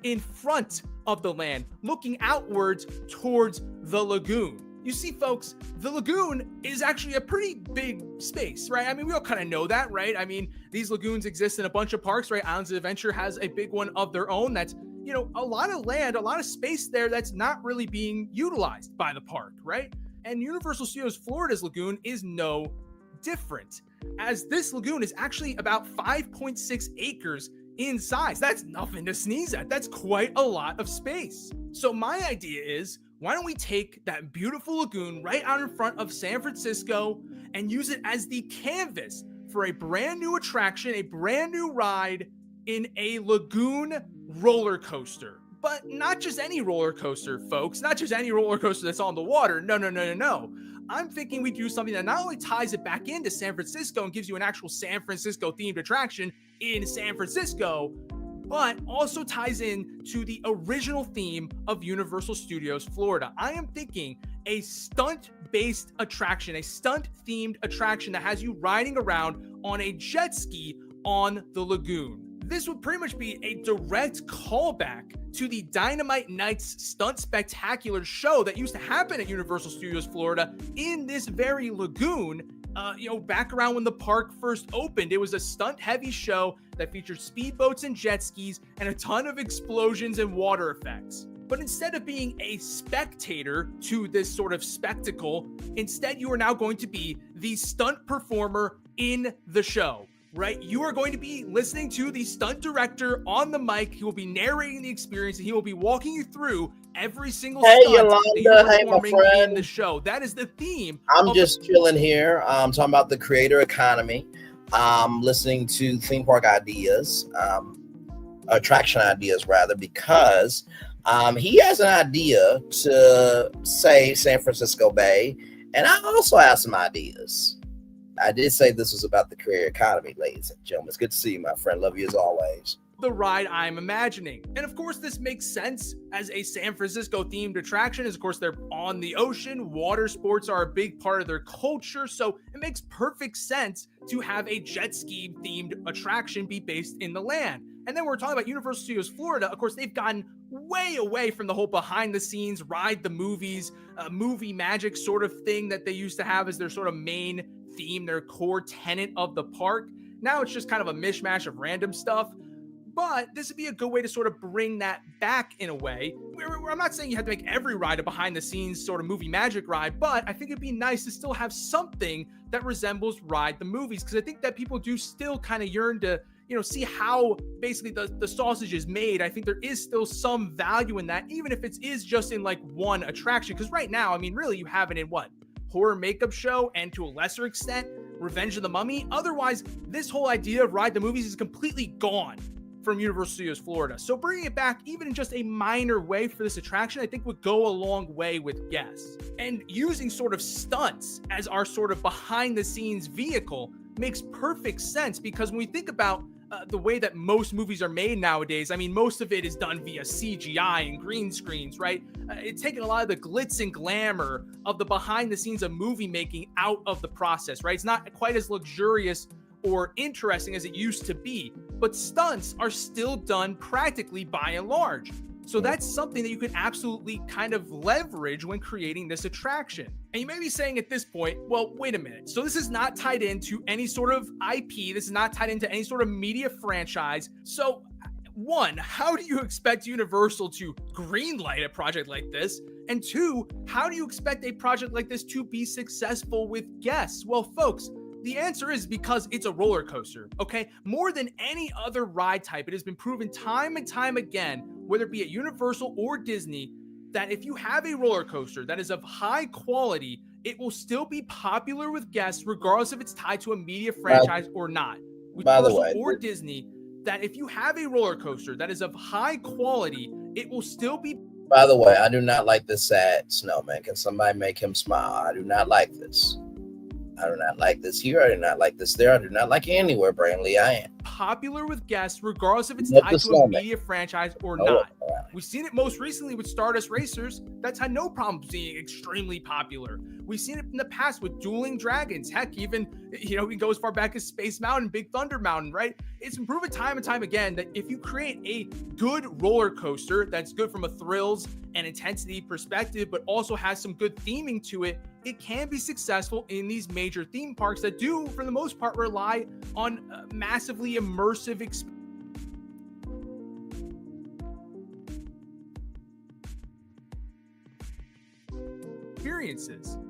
[SPEAKER 10] in front of the land, looking outwards towards the lagoon. You see, folks, the lagoon is actually a pretty big space, right? I mean, we all kind of know that, right? I mean, these lagoons exist in a bunch of parks, right? Islands of Adventure has a big one of their own that's, you know, a lot of land, a lot of space there that's not really being utilized by the park, right? And Universal Studios Florida's lagoon is no different, as this lagoon is actually about 5.6 acres in size. That's nothing to sneeze at. That's quite a lot of space. So my idea is, why don't we take that beautiful lagoon right out in front of San Francisco and use it as the canvas for a brand new attraction, a brand new ride in a lagoon roller coaster. But not just any roller coaster, folks. Not just any roller coaster that's on the water. No. I'm thinking we do something that not only ties it back into San Francisco and gives you an actual San Francisco themed attraction in San Francisco, but also ties in to the original theme of Universal Studios Florida. I am thinking a stunt-based attraction, a stunt-themed attraction that has you riding around on a jet ski on the lagoon. This would pretty much be a direct callback to the Dynamite Nights Stunt Spectacular show that used to happen at Universal Studios Florida in this very lagoon. Back around when the park first opened, it was a stunt-heavy show that featured speedboats and jet skis and a ton of explosions and water effects. But instead of being a spectator to this sort of spectacle, instead you are now going to be the stunt performer in the show, right? You are going to be listening to the stunt director on the mic. He will be narrating the experience, and he will be walking you through every single stunt that you're performing in the show. That is the theme.
[SPEAKER 7] I'm just chilling here. Talking about the creator economy. Listening to theme park ideas, attraction ideas rather, because he has an idea to say San Francisco Bay, and I also have some ideas. I did say this was about the creator economy, ladies and gentlemen. It's good to see you, my friend. Love you as always.
[SPEAKER 10] The ride I'm imagining. And of course, this makes sense as a San Francisco themed attraction, as of course they're on the ocean. Water sports are a big part of their culture. So it makes perfect sense to have a jet ski themed attraction be based in the land. And then we're talking about Universal Studios Florida. Of course, they've gotten way away from the whole behind the scenes, ride the movies, movie magic sort of thing that they used to have as their sort of main theme, their core tenet of the park. Now it's just kind of a mishmash of random stuff. But this would be a good way to sort of bring that back in a way. Where I'm not saying you have to make every ride a behind-the-scenes sort of movie magic ride, but I think it'd be nice to still have something that resembles Ride the Movies, because I think that people do still kind of yearn to, see how basically the sausage is made. I think there is still some value in that, even if it is just in like one attraction. Because right now, I mean, really, you have it in what? Horror Makeup Show, and to a lesser extent, Revenge of the Mummy. Otherwise, this whole idea of Ride the Movies is completely gone from Universal Studios Florida. So bringing it back, even in just a minor way for this attraction, I think would go a long way with guests. And using sort of stunts as our sort of behind the scenes vehicle makes perfect sense, because when we think about the way that most movies are made nowadays, I mean, most of it is done via CGI and green screens, right? It's taken a lot of the glitz and glamour of the behind the scenes of movie making out of the process, right? It's not quite as luxurious or interesting as it used to be, but stunts are still done practically by and large. So that's something that you can absolutely kind of leverage when creating this attraction. And you may be saying at this point, well, wait a minute. So this is not tied into any sort of IP. This is not tied into any sort of media franchise. So one, how do you expect Universal to greenlight a project like this? And two, how do you expect a project like this to be successful with guests? Well, folks, the answer is because it's a roller coaster, okay? More than any other ride type, it has been proven time and time again, whether it be at Universal or Disney, that if you have a roller coaster that is of high quality, it will still be popular with guests regardless if it's tied to a media franchise or not.
[SPEAKER 7] By the way,
[SPEAKER 10] or Disney, that if you have a roller coaster that is of high quality, it will still be.
[SPEAKER 7] By the way, I do not like this sad snowman. Can somebody make him smile? I do not like this. I do not like this here. I do not like this there. I do not like it anywhere, Brantley. I am
[SPEAKER 10] popular with guests regardless if it's tied to a media franchise or not. We've seen it most recently with Stardust Racers. That's had no problem being extremely popular. We've seen it in the past with Dueling Dragons. Heck, even, we can go as far back as Space Mountain, Big Thunder Mountain, right? It's been proven time and time again that if you create a good roller coaster that's good from a thrills and intensity perspective, but also has some good theming to it, it can be successful in these major theme parks that do, for the most part, rely on massively immersive experiences.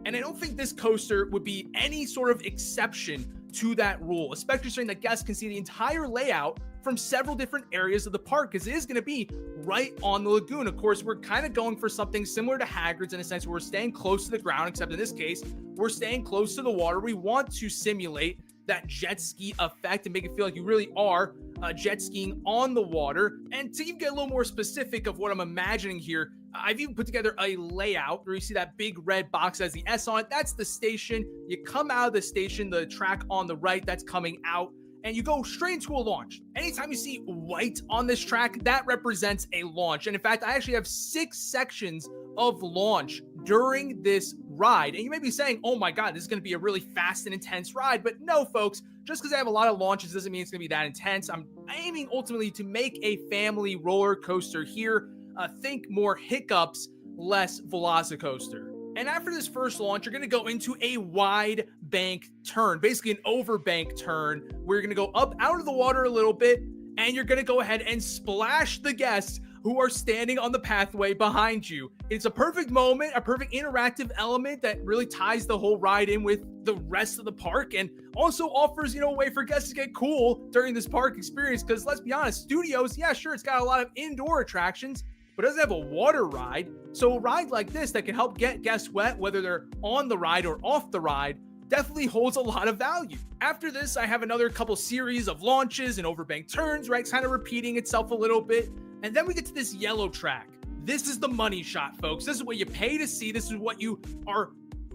[SPEAKER 10] And I don't think this coaster would be any sort of exception to that rule, especially so that guests can see the entire layout from several different areas of the park, because it is going to be right on the lagoon. Of course, we're kind of going for something similar to Hagrid's in a sense where we're staying close to the ground, except in this case, we're staying close to the water. We want to simulate that jet ski effect and make it feel like you really are jet skiing on the water. And to even get a little more specific of what I'm imagining here, I've even put together a layout where you see that big red box that has the S on it. That's the station. You come out of the station, the track on the right, that's coming out, and you go straight into a launch. Anytime you see white on this track, that represents a launch. And in fact, I actually have 6 sections of launch during this ride. And you may be saying, oh my God, this is going to be a really fast and intense ride. But no, folks, just because I have a lot of launches doesn't mean it's going to be that intense. I'm aiming ultimately to make a family roller coaster here. Think more hiccups, less Velocicoaster. And after this first launch, you're going to go into a wide bank turn, basically an overbank turn, where you're going to go up out of the water a little bit, and you're going to go ahead and splash the guests who are standing on the pathway behind you. It's a perfect moment, a perfect interactive element that really ties the whole ride in with the rest of the park, and also offers, a way for guests to get cool during this park experience. Because let's be honest, Studios, yeah, sure, it's got a lot of indoor attractions, but it doesn't have a water ride. So a ride like this that can help get guests wet, whether they're on the ride or off the ride, definitely holds a lot of value. After this, I have another couple series of launches and overbank turns, right? Kind of repeating itself a little bit. And then we get to this yellow track. This is the money shot, folks. This is what you pay to see. This is what you are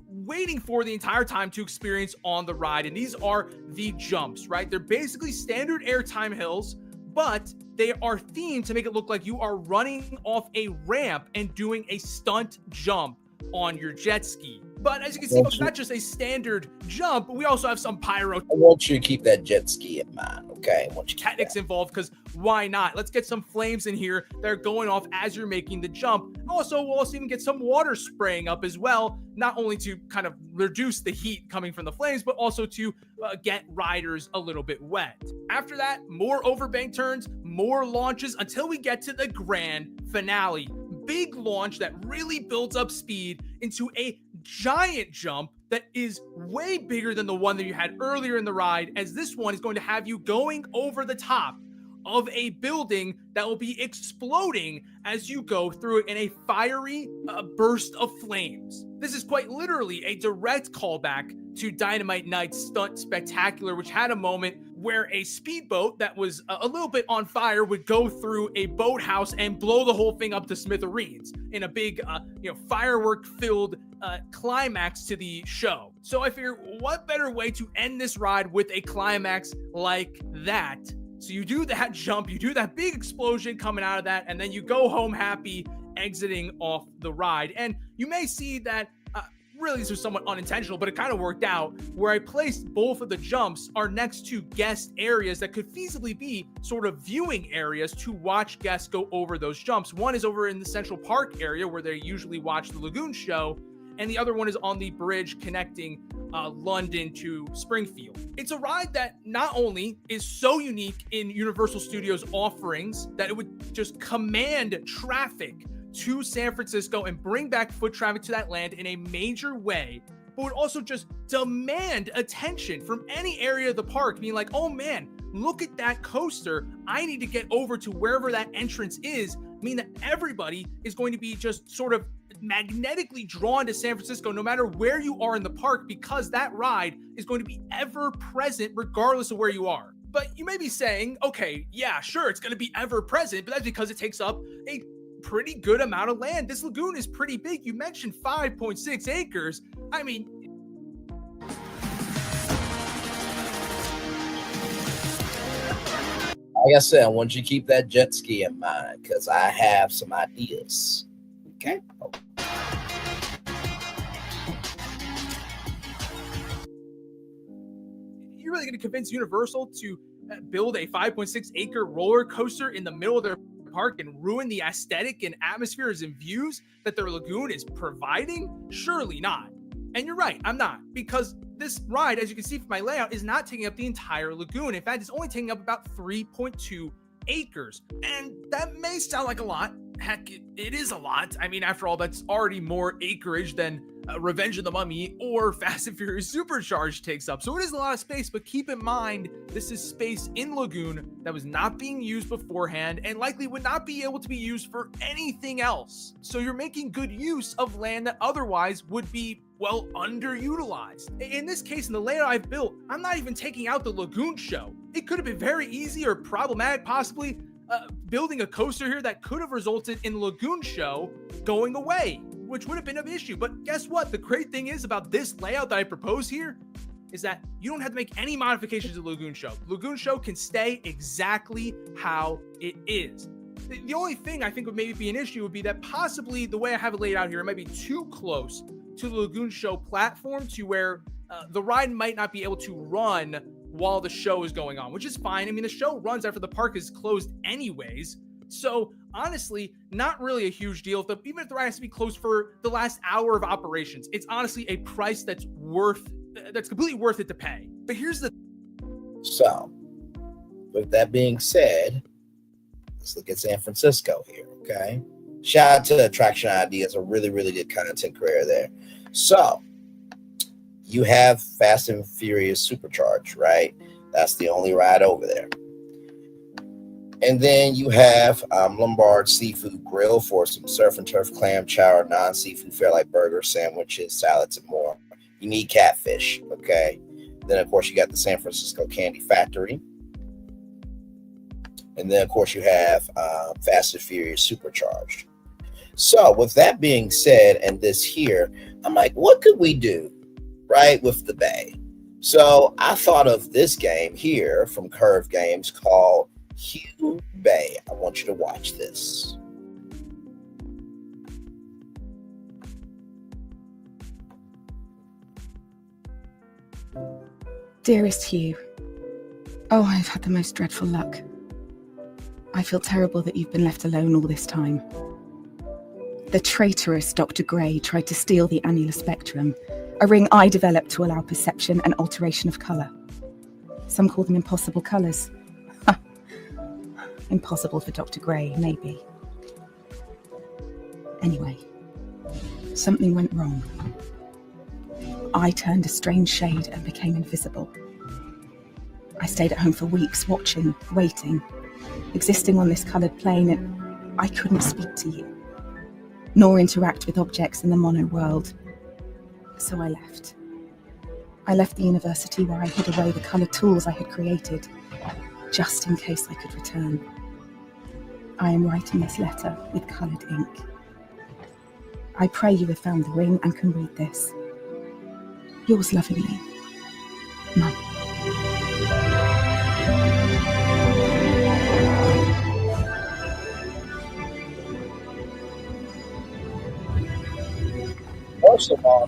[SPEAKER 10] waiting for the entire time to experience on the ride. And these are the jumps, right? They're basically standard airtime hills, but they are themed to make it look like you are running off a ramp and doing a stunt jump on your jet ski. But as you can see, it's not just a standard jump, but we also have some pyro.
[SPEAKER 7] I want you to keep that jet ski in mind, okay? I want you to
[SPEAKER 10] Technics involved, because why not? Let's get some flames in here that are going off as you're making the jump. Also, we'll also even get some water spraying up as well, not only to kind of reduce the heat coming from the flames, but also to get riders a little bit wet. After that, more overbank turns, more launches, until we get to the grand finale. Big launch that really builds up speed into a giant jump that is way bigger than the one that you had earlier in the ride, as this one is going to have you going over the top of a building that will be exploding as you go through it in a fiery burst of flames. This is quite literally a direct callback to Dynamite Night's Stunt Spectacular, which had a moment where a speedboat that was a little bit on fire would go through a boathouse and blow the whole thing up to smithereens in a big, firework-filled climax to the show. So I figure, what better way to end this ride with a climax like that? So you do that jump, you do that big explosion coming out of that, and then you go home happy, exiting off the ride. And you may see that really this was somewhat unintentional, but it kind of worked out, where I placed both of the jumps are next to guest areas that could feasibly be sort of viewing areas to watch guests go over those jumps. One is over in the Central Park area where they usually watch the Lagoon show, and the other one is on the bridge connecting London to Springfield. It's a ride that not only is so unique in Universal Studios offerings that it would just command traffic to San Francisco and bring back foot traffic to that land in a major way, but would also just demand attention from any area of the park, being like, oh man, look at that coaster. I need to get over to wherever that entrance is, mean that everybody is going to be just sort of magnetically drawn to San Francisco no matter where you are in the park, because that ride is going to be ever present regardless of where you are. But you may be saying, okay, yeah, sure, it's going to be ever present, but that's because it takes up a pretty good amount of land. This lagoon is pretty big. You mentioned 5.6 acres. I mean,
[SPEAKER 7] like I said, I want you to keep that jet ski in mind, because I have some ideas. Okay?
[SPEAKER 10] You're really going to convince Universal to build a 5.6 acre roller coaster in the middle of their park and ruin the aesthetic and atmospheres and views that their lagoon is providing? Surely not. And you're right, I'm not, because this ride, as you can see from my layout, is not taking up the entire lagoon. In fact, it's only taking up about 3.2 acres. And that may sound like a lot. Heck, it is a lot. I mean, after all, that's already more acreage than Revenge of the Mummy or Fast and Furious Supercharged takes up. So it is a lot of space, but keep in mind, this is space in Lagoon that was not being used beforehand and likely would not be able to be used for anything else. So you're making good use of land that otherwise would be, well, underutilized. In this case, in the layout I've built, I'm not even taking out the Lagoon show. It could have been very easy or problematic, possibly, building a coaster here that could have resulted in Lagoon show going away, which would have been an issue. But guess what? The great thing is about this layout that I propose here is that you don't have to make any modifications to Lagoon show. Lagoon show can stay exactly how it is. The only thing I think would maybe be an issue would be that possibly the way I have it laid out here, it might be too close to the Lagoon show platform to where the ride might not be able to run while the show is going on, which is fine. I mean, the show runs after the park is closed anyways. So honestly, not really a huge deal. Even if the ride has to be closed for the last hour of operations, it's honestly a price that's completely worth it to pay. But here's the...
[SPEAKER 7] So, with that being said, Let's look at San Francisco here, okay? Shout out to Attraction Ideas, a really, really good content creator there. So you have Fast and Furious Supercharged, right? That's the only ride over there. And then you have Lombard Seafood Grill for some surf and turf, clam chowder, non-seafood fare like burgers, sandwiches, salads, and more. You need catfish, okay? Then, of course, you got the San Francisco Candy Factory. And then, of course, you have Fast and Furious Supercharged. So with that being said, and this here, I'm like, what could we do, right, with the Bay? So I thought of this game here from Curve Games called Hue Bay. I want you to watch this.
[SPEAKER 12] Dearest Hugh, oh, I've had the most dreadful luck. I feel terrible that you've been left alone all this time. The traitorous Dr. Gray tried to steal the annular spectrum, a ring I developed to allow perception and alteration of colour. Some call them impossible colours. Impossible for Dr. Gray, maybe. Anyway, something went wrong. I turned a strange shade and became invisible. I stayed at home for weeks, watching, waiting, existing on this coloured plane, and I couldn't speak to you, nor interact with objects in the mono world. So I left. I left the university where I hid away the coloured tools I had created, just in case I could return. I am writing this letter with coloured ink. I pray you have found the ring and can read this. Yours lovingly, Mum.
[SPEAKER 7] First of all,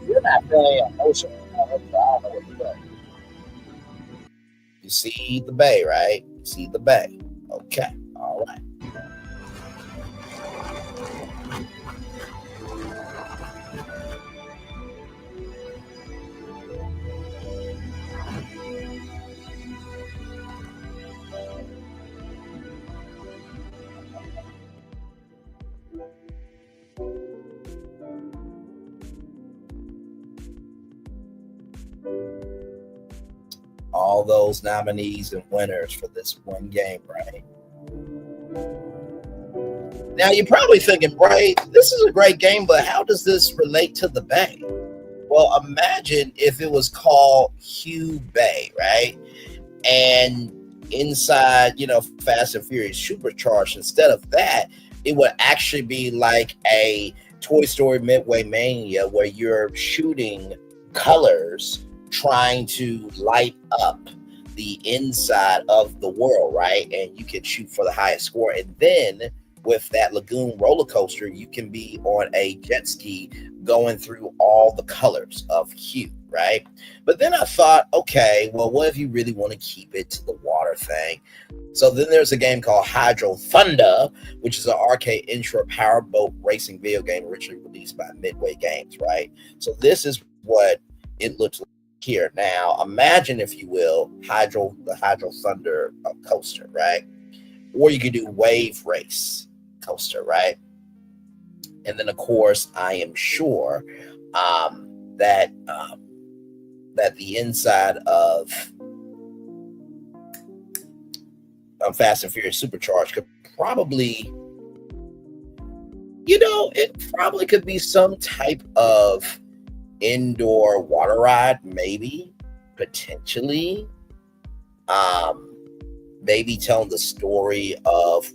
[SPEAKER 7] you're not feeling emotional. I don't know what you're doing. You see the Bay, right? You see the Bay. Okay, all right. All those nominees and winners for this one game, right? Now you're probably thinking, right, this is a great game, but how does this relate to the Bay? Well, imagine if it was called Hue Bay, right? And inside, Fast and Furious Supercharged, instead of that, it would actually be like a Toy Story Midway Mania where you're shooting colors trying to light up the inside of the world, right? And you can shoot for the highest score. And then with that lagoon roller coaster, you can be on a jet ski going through all the colors of Hue, right? But then I thought, okay, well, what if you really want to keep it to the water thing? So then there's a game called Hydro Thunder, which is an arcade intro powerboat racing video game originally released by Midway Games, right? So this is what it looks like here. Now, imagine, if you will, the Hydro Thunder coaster, right? Or you could do Wave Race coaster, right? And then, of course, I am sure that the inside of Fast and Furious Supercharged could probably, it probably could be some type of indoor water ride, maybe, potentially, maybe telling the story of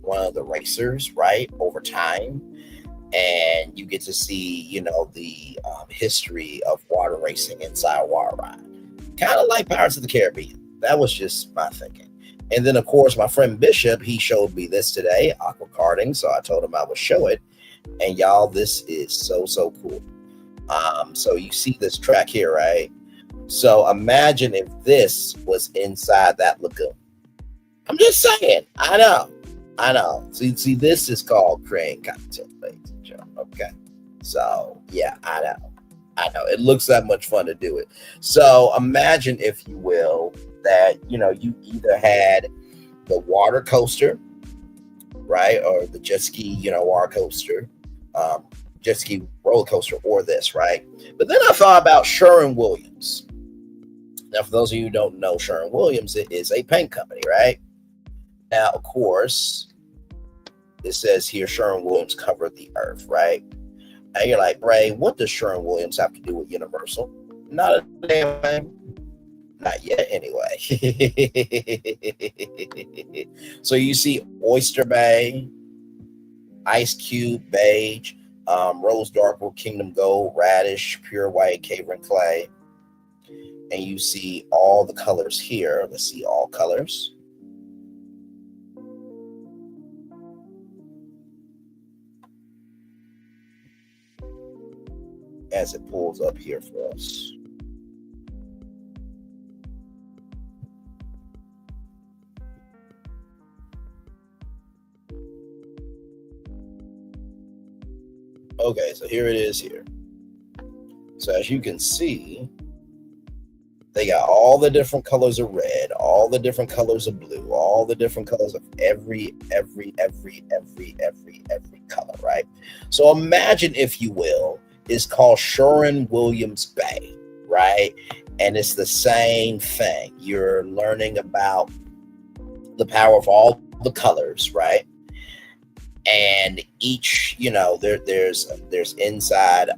[SPEAKER 7] one of the racers, right, over time, and you get to see, the history of water racing inside a water ride, kind of like Pirates of the Caribbean. That was just my thinking. And then, of course, my friend Bishop, he showed me this today, aqua karting, so I told him I would show it, and y'all, this is so cool. So you see this track here, right? So imagine if this was inside that lagoon. I'm just saying. I know. See, this is called creating content, ladies and gentlemen. Okay. So yeah, I know. It looks that much fun to do it. So imagine, if you will, that you either had the water coaster, right? Or the jet ski, water coaster, jet ski roller coaster, or this, right? But then I thought about Sherwin-Williams. Now, for those of you who don't know Sherwin-Williams, it is a paint company, right? Now, of course, it says here Sherwin-Williams covered the earth, right? And you're like, Bray, what does Sherwin-Williams have to do with Universal? Not a damn thing. Not yet, anyway. So you see Oyster Bay, Ice Cube, Beige, Rose Darkwood, Kingdom Gold, Radish, Pure White, Cavern Clay. And you see all the colors here. Let's see all colors. As it pulls up here for us. Okay, so here it is here. So as you can see, they got all the different colors of red, all the different colors of blue, all the different colors of every color, right? So imagine, if you will, it's called Sherwin-Williams Bay, right? And it's the same thing. You're learning about the power of all the colors, right? And each, there's inside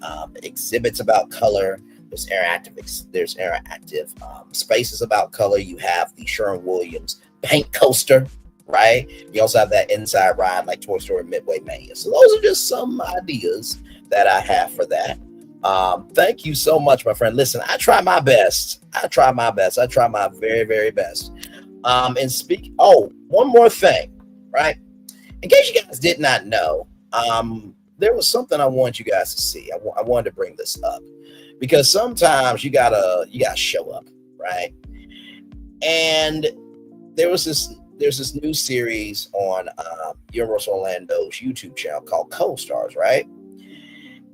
[SPEAKER 7] exhibits about color. There's interactive spaces about color. You have the Sherwin-Williams paint coaster, right? You also have that inside ride like Toy Story Midway Mania. So those are just some ideas that I have for that. Thank you so much, my friend. Listen, I try my best. I try my very, very best. One more thing, right? In case you guys did not know, there was something I want you guys to see. I wanted to bring this up because sometimes you gotta show up, right? And there's this new series on Universal Orlando's YouTube channel called Co-Stars, right?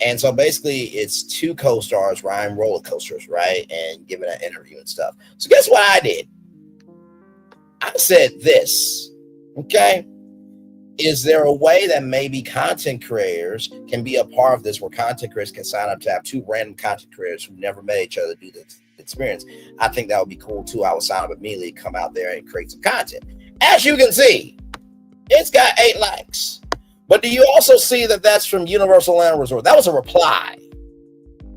[SPEAKER 7] And so basically it's two co-stars riding roller coasters, right? And giving an interview and stuff. So guess what I did? I said this, okay? Is there a way that maybe content creators can be a part of this, where content creators can sign up to have two random content creators who never met each other do this experience? I think that would be cool too. I would sign up immediately, come out there and create some content. As you can see, it's got 8 likes. But do you also see that that's from Universal Orlando Resort? That was a reply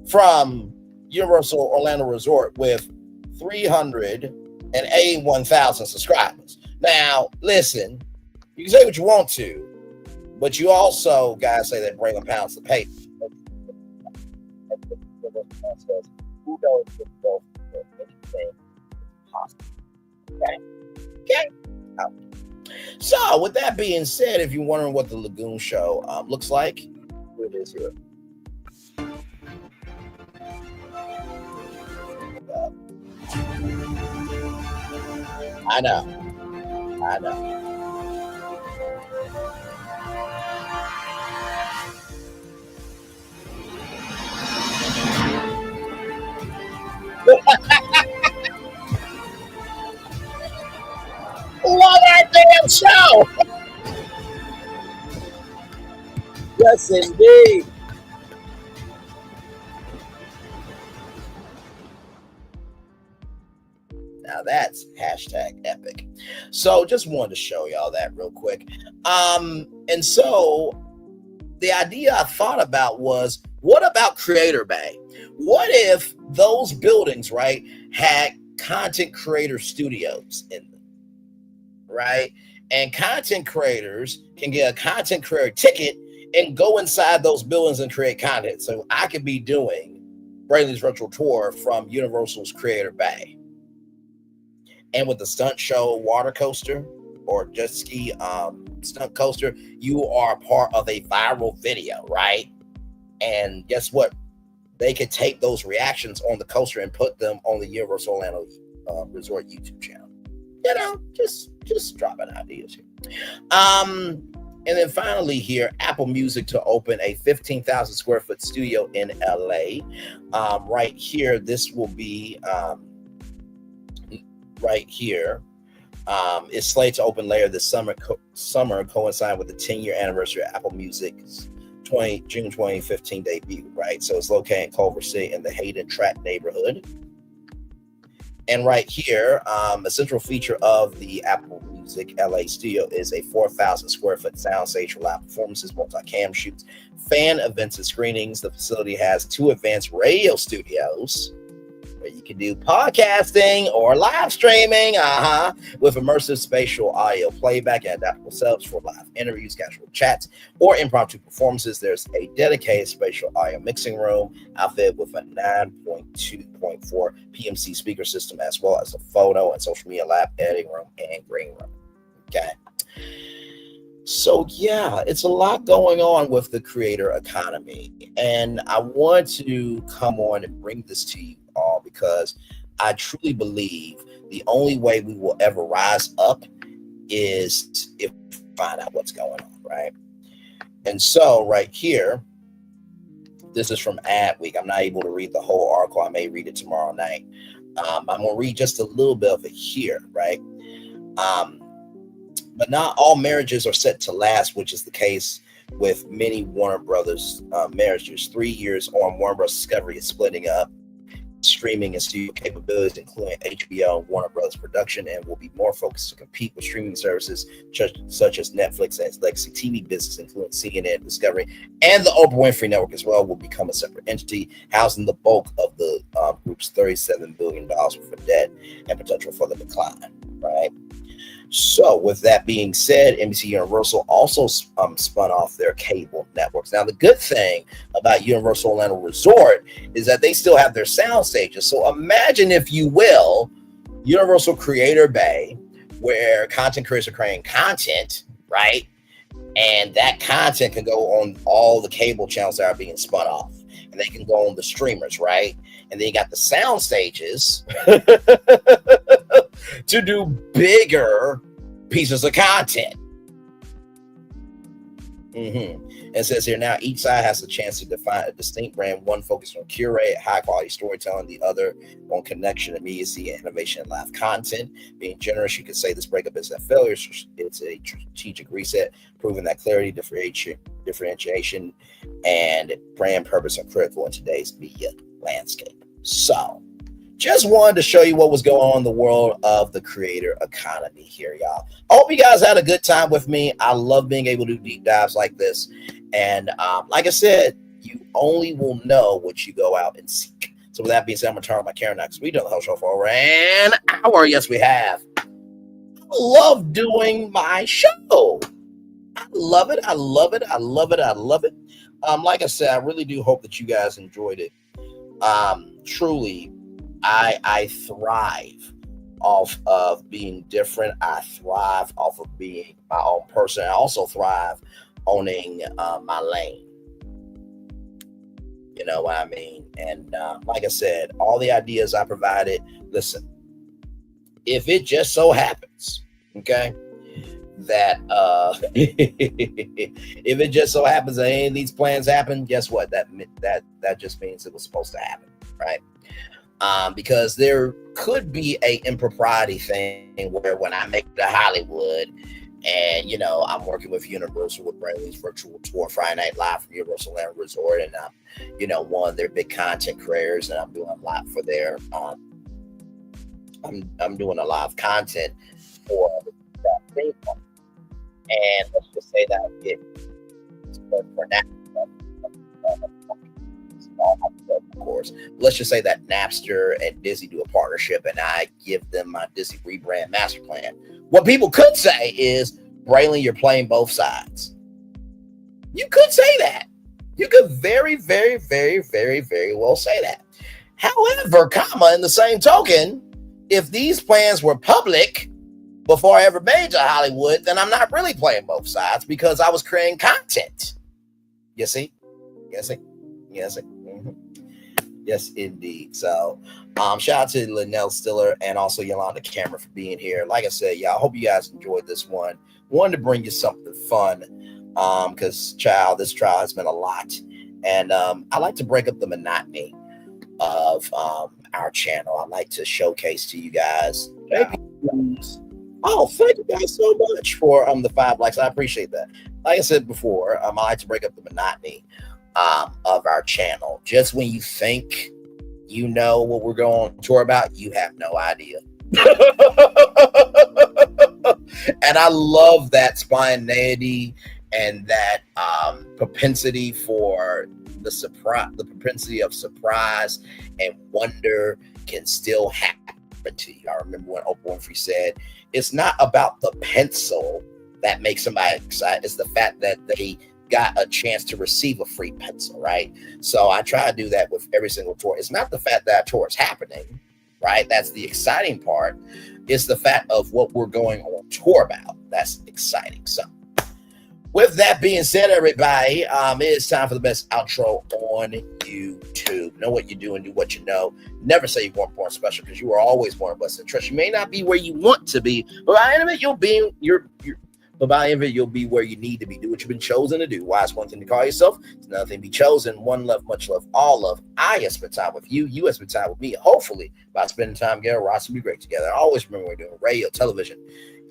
[SPEAKER 7] from Universal Orlando Resort with 381,000 subscribers. Now, listen, you can say what you want to, but you also gotta say that bring a pounds to pay. Who knows if anything possible? Okay. So, with that being said, if you're wondering what the Lagoon Show looks like, here it is here. I know. Love that damn show. Yes, indeed. Now that's hashtag epic. So just wanted to show y'all that real quick. And so the idea I thought about was, what about Creator Bay? What if those buildings, right, had content creator studios in them, right? And content creators can get a content creator ticket and go inside those buildings and create content. So I could be doing Braylon's virtual tour from Universal's Creator Bay. And with the stunt show water coaster or jet ski stunt coaster, you are part of a viral video, right? And guess what? They could take those reactions on the coaster and put them on the Universal Orlando Resort YouTube channel. You know, just dropping ideas here. And then finally here, Apple Music to open a 15,000 square foot studio in LA. Right here, this will be right here. It's slated to open later this summer, coinciding with the 10-year anniversary of Apple Music's June 2015 debut, right? So it's located in Culver City in the Hayden Track neighborhood. And right here, a central feature of the Apple Music LA studio is a 4,000 square foot soundstage for live performances, multi-cam shoots, fan events, and screenings. The facility has 2 advanced radio studios where you can do podcasting or live streaming, with immersive spatial audio playback and adaptable setups for live interviews, casual chats, or impromptu performances. There's a dedicated spatial audio mixing room outfitted with a 9.2.4 PMC speaker system, as well as a photo and social media lab, editing room, and green room. Okay. So yeah, it's a lot going on with the creator economy, and I want to come on and bring this to you all because I truly believe the only way we will ever rise up is if we find out what's going on, right? And so right here, this is from Adweek. I'm not able to read the whole article. I may read it tomorrow night. I'm going to read just a little bit of it here, right? But not all marriages are set to last, which is the case with many Warner Brothers marriages. 3 years on, Warner Bros. Discovery is splitting up streaming and studio capabilities, including HBO and Warner Brothers production, and will be more focused to compete with streaming services such as Netflix and its legacy TV business, including CNN, Discovery, and the Oprah Winfrey Network as well, will become a separate entity, housing the bulk of the group's $37 billion worth of debt and potential for the decline, right? So with that being said, NBC Universal also spun off their cable networks. Now, the good thing about Universal Orlando Resort is that they still have their sound stages. So imagine, if you will, Universal Creator Bay, where content creators are creating content, right? And that content can go on all the cable channels that are being spun off. And they can go on the streamers, right? And then you got the sound stages to do bigger pieces of content. It says here, now each side has the chance to define a distinct brand, one focused on curate, high quality storytelling, the other on connection, immediacy, and innovation and live content. Being generous, you could say this breakup is a failure. It's a strategic reset, proving that clarity, differentiation, and brand purpose are critical in today's media landscape. So just wanted to show you what was going on in the world of the creator economy here, y'all. I hope you guys had a good time with me. I love being able to do deep dives like this. And like I said, you only will know what you go out and seek. So with that being said, I'm going to turn on my camera next. We've done the whole show for over an hour. Yes, we have. I love doing my show. I love it. I love it. I love it. I love it. Like I said, I really do hope that you guys enjoyed it. Truly, I thrive off of being different. I thrive off of being my own person. I also thrive owning my lane. You know what I mean? And like I said, all the ideas I provided, listen, if it just so happens, okay, that if it just so happens that any of these plans happen, guess what? That just means it was supposed to happen, right? Because there could be a impropriety thing where when I make it to Hollywood and, you know, I'm working with Universal with Braylon's virtual tour, Friday Night Live from Universal Orlando Resort, and I'm, you know, one of their big content creators, and I'm doing a lot for their, I'm doing a lot of content for that theme park. And let's just say that it's for now. Of course, let's just say that Napster and Disney do a partnership and I give them my Disney rebrand master plan. What people could say is, Braylon, you're playing both sides. You could say that. You could very, very, very, very, very well say that. However, in the same token, if these plans were public before I ever made to Hollywood, then I'm not really playing both sides because I was creating content. You see? Yes, indeed. So shout out to Linnell Stiller and also Yolanda Cameron for being here. Like I said, y'all, I hope you guys enjoyed this one. Wanted to bring you something fun because this trial has been a lot. And I like to break up the monotony of our channel. I like to showcase to you guys Oh, thank you guys so much for the 5 likes. I appreciate that. Like I said before, I like to break up the monotony of our channel. Just when you think you know what we're going on tour about, you have no idea. And I love that spontaneity and that propensity for the propensity of surprise and wonder can still happen to you. I remember when Oprah Winfrey said, it's not about the pencil that makes somebody excited, it's the fact that they got a chance to receive a free pencil, right? So I try to do that with every single tour. It's not the fact that a tour is happening, right? That's the exciting part. It's the fact of what we're going on tour about. That's exciting. So with that being said, everybody, it is time for the best outro on YouTube. Know what you do and do what you know. Never say you weren't born special, because you are always born blessed and trust. You may not be where you want to be, but by the end of it, you'll be you'll be where you need to be. Do what you've been chosen to do. Why? It's one thing to call yourself. It's another thing to be chosen. One love, much love, all love. I have spent time with you. You have spent time with me. Hopefully, by spending time together, we're also be great together. Always remember we're doing radio, television,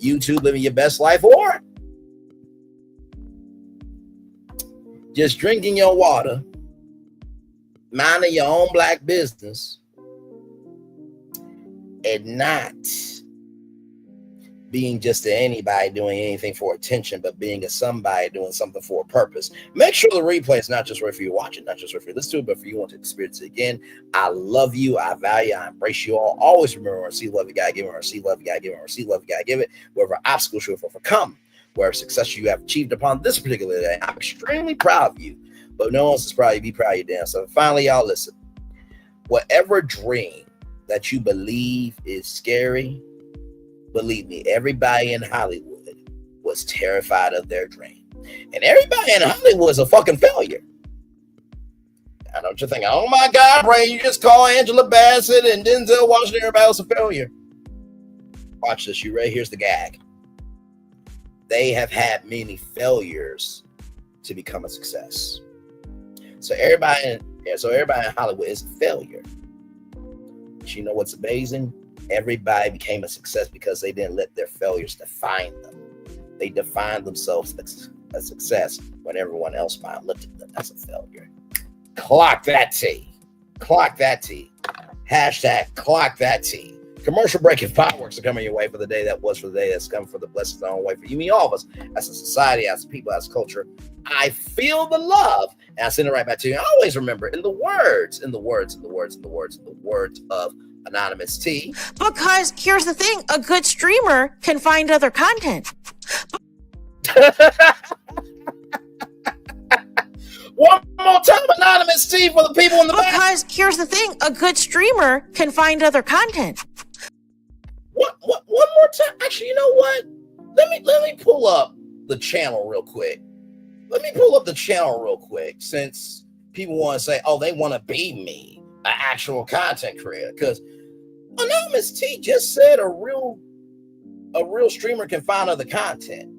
[SPEAKER 7] YouTube, living your best life, or just drinking your water, minding your own black business, and not being just a anybody doing anything for attention, but being a somebody doing something for a purpose. Make sure the replay is not just right for you watching, not just right for you listen to it, but for you want to experience it again. I love you. I value, I embrace you all. Always remember, receive love, you gotta give it, receive love, you gotta give it, receive love, you gotta give it. Wherever obstacles you have overcome, wherever success you have achieved upon this particular day, I'm extremely proud of you, but no one else is proud of you. Be proud of your damn self. Finally, y'all, listen. Whatever dream that you believe is scary, believe me, everybody in Hollywood was terrified of their dream. And everybody in Hollywood is a fucking failure. I don't you think, oh my God, Ray, you just call Angela Bassett and Denzel Washington, everybody else a failure. Watch this, you ready? Here's the gag. They have had many failures to become a success. So everybody in Hollywood is a failure. But you know what's amazing? Everybody became a success because they didn't let their failures define them. They defined themselves as a success when everyone else looked at them as a failure. Clock that T. Clock that T. Hashtag clock that T. Commercial break and fireworks are coming your way for the day that was, for the day that's coming, for the blessings on the way for you, me, all of us, as a society, as a people, as a culture. I feel the love, and I send it right back to you. And always remember, in the words of Anonymous T.
[SPEAKER 13] Because here's the thing, a good streamer can find other content.
[SPEAKER 7] One more time, Anonymous T, for the people in the back.
[SPEAKER 13] Because here's the thing, a good streamer can find other content.
[SPEAKER 7] One more time. Actually, you know what? Let me pull up the channel real quick. Since people want to say, oh, they want to be me, an actual content creator. Because Anonymous T just said a real streamer can find other content.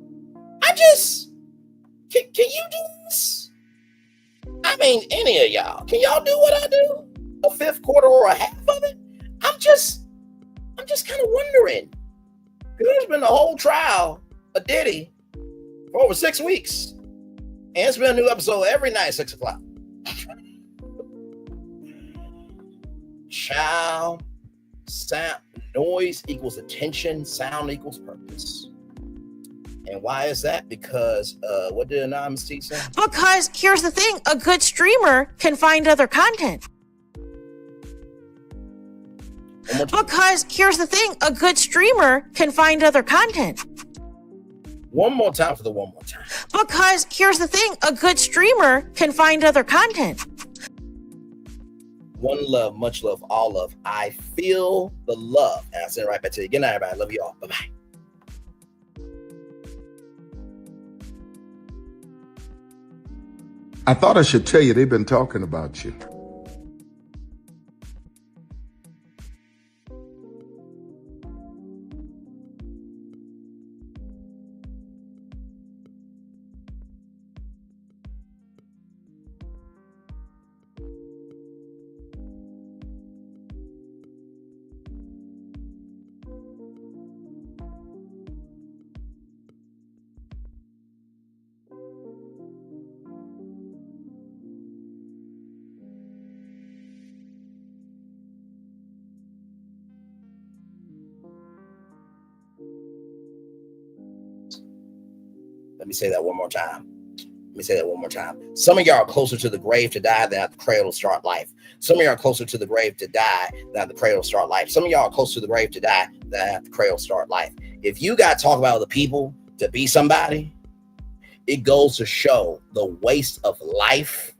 [SPEAKER 7] Can you do this? I mean, any of y'all, can y'all do what I do? A fifth, quarter, or a half of it? I'm just kind of wondering. There's been a whole trial of Diddy for over 6 weeks. And it's been a new episode every night at 6 o'clock. Child, sound, noise equals attention, sound equals purpose. And why is that? Because what did Anonymous T say?
[SPEAKER 13] Because here's the thing, a good streamer can find other content. Because here's the thing, a good streamer can find other content.
[SPEAKER 7] One more time for the one more time.
[SPEAKER 13] Because here's the thing, a good streamer can find other content.
[SPEAKER 7] One love, much love, all love. I feel the love. And I send it right back to you. Good night, everybody. Love you all. Bye-bye.
[SPEAKER 14] I thought I should tell you they've been talking about you.
[SPEAKER 7] Let me say that one more time. Some of y'all are closer to the grave to die than at the cradle to start life. Some of y'all are closer to the grave to die than at the cradle to start life. Some of y'all are closer to the grave to die than at the cradle to start life. If you got to talk about other people to be somebody, it goes to show the waste of life,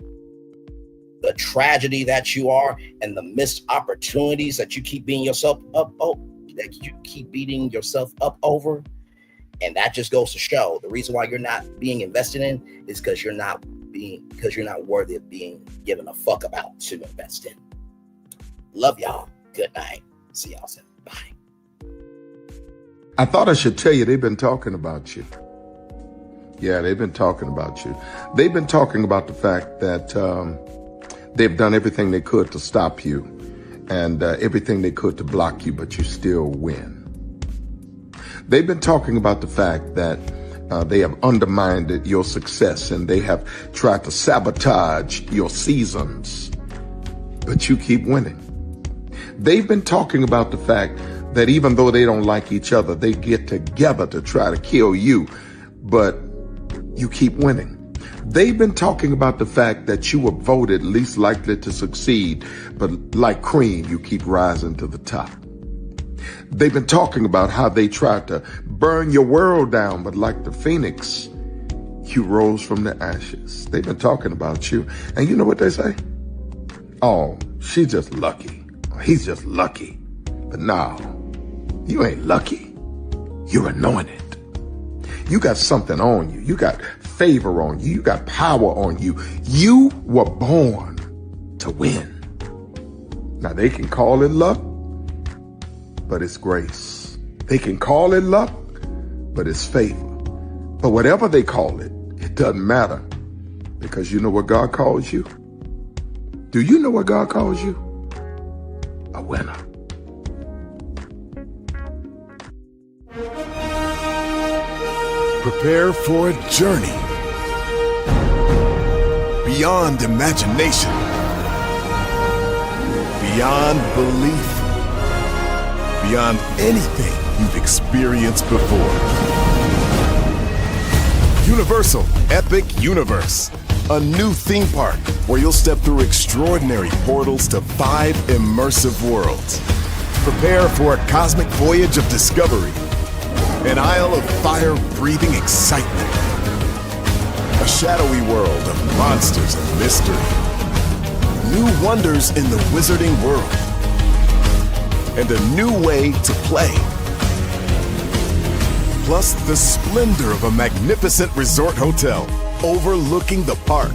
[SPEAKER 7] the tragedy that you are, and the missed opportunities that you keep beating yourself up over. And that just goes to show the reason why you're not being invested in is because you're not worthy of being given a fuck about to invest in. Love y'all. Good night. See y'all soon. Bye.
[SPEAKER 14] I thought I should tell you they've been talking about you. Yeah, they've been talking about you. They've been talking about the fact that they've done everything they could to stop you and everything they could to block you, but you still win. They've been talking about the fact that they have undermined your success and they have tried to sabotage your seasons, but you keep winning. They've been talking about the fact that even though they don't like each other, they get together to try to kill you, but you keep winning. They've been talking about the fact that you were voted least likely to succeed, but like cream, you keep rising to the top. They've been talking about how they tried to burn your world down, but like the phoenix, you rose from the ashes. They've been talking about you. And you know what they say? Oh, she's just lucky. He's just lucky. But no, you ain't lucky. You're anointed. You got something on you. You got favor on you. You got power on you. You were born to win. Now they can call it luck, but it's grace. They can call it luck, but it's favor. But whatever they call it, it doesn't matter, because you know what God calls you? Do you know what God calls you? A winner.
[SPEAKER 6] Prepare for a journey beyond imagination, beyond belief, beyond anything you've experienced before. Universal Epic Universe, a new theme park where you'll step through extraordinary portals to 5 immersive worlds. Prepare for a cosmic voyage of discovery, an isle of fire-breathing excitement, a shadowy world of monsters and mystery, new wonders in the wizarding world, and a new way to play. Plus the splendor of a magnificent resort hotel overlooking the park.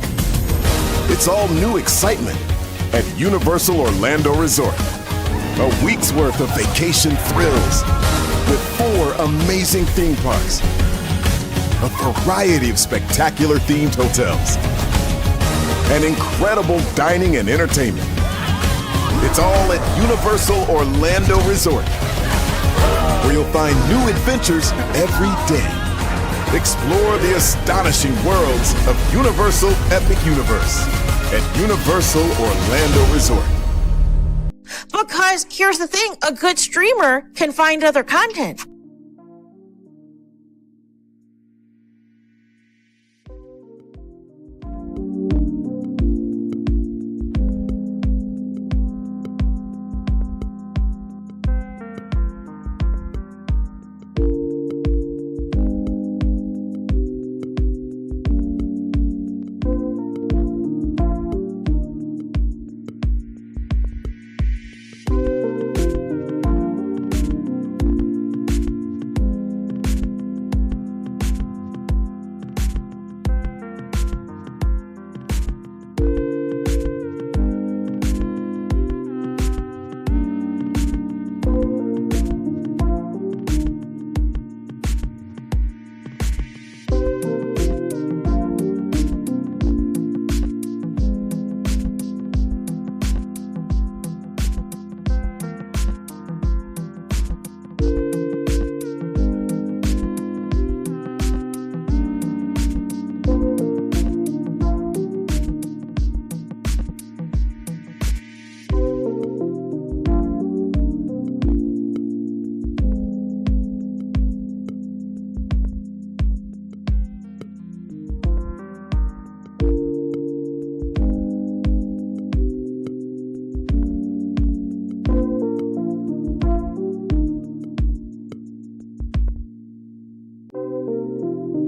[SPEAKER 6] It's all new excitement at Universal Orlando Resort. A week's worth of vacation thrills with 4 amazing theme parks, a variety of spectacular themed hotels, and incredible dining and entertainment. It's all at Universal Orlando Resort, where you'll find new adventures every day. Explore the astonishing worlds of Universal Epic Universe at Universal Orlando Resort.
[SPEAKER 13] Because here's the thing, a good streamer can find other content.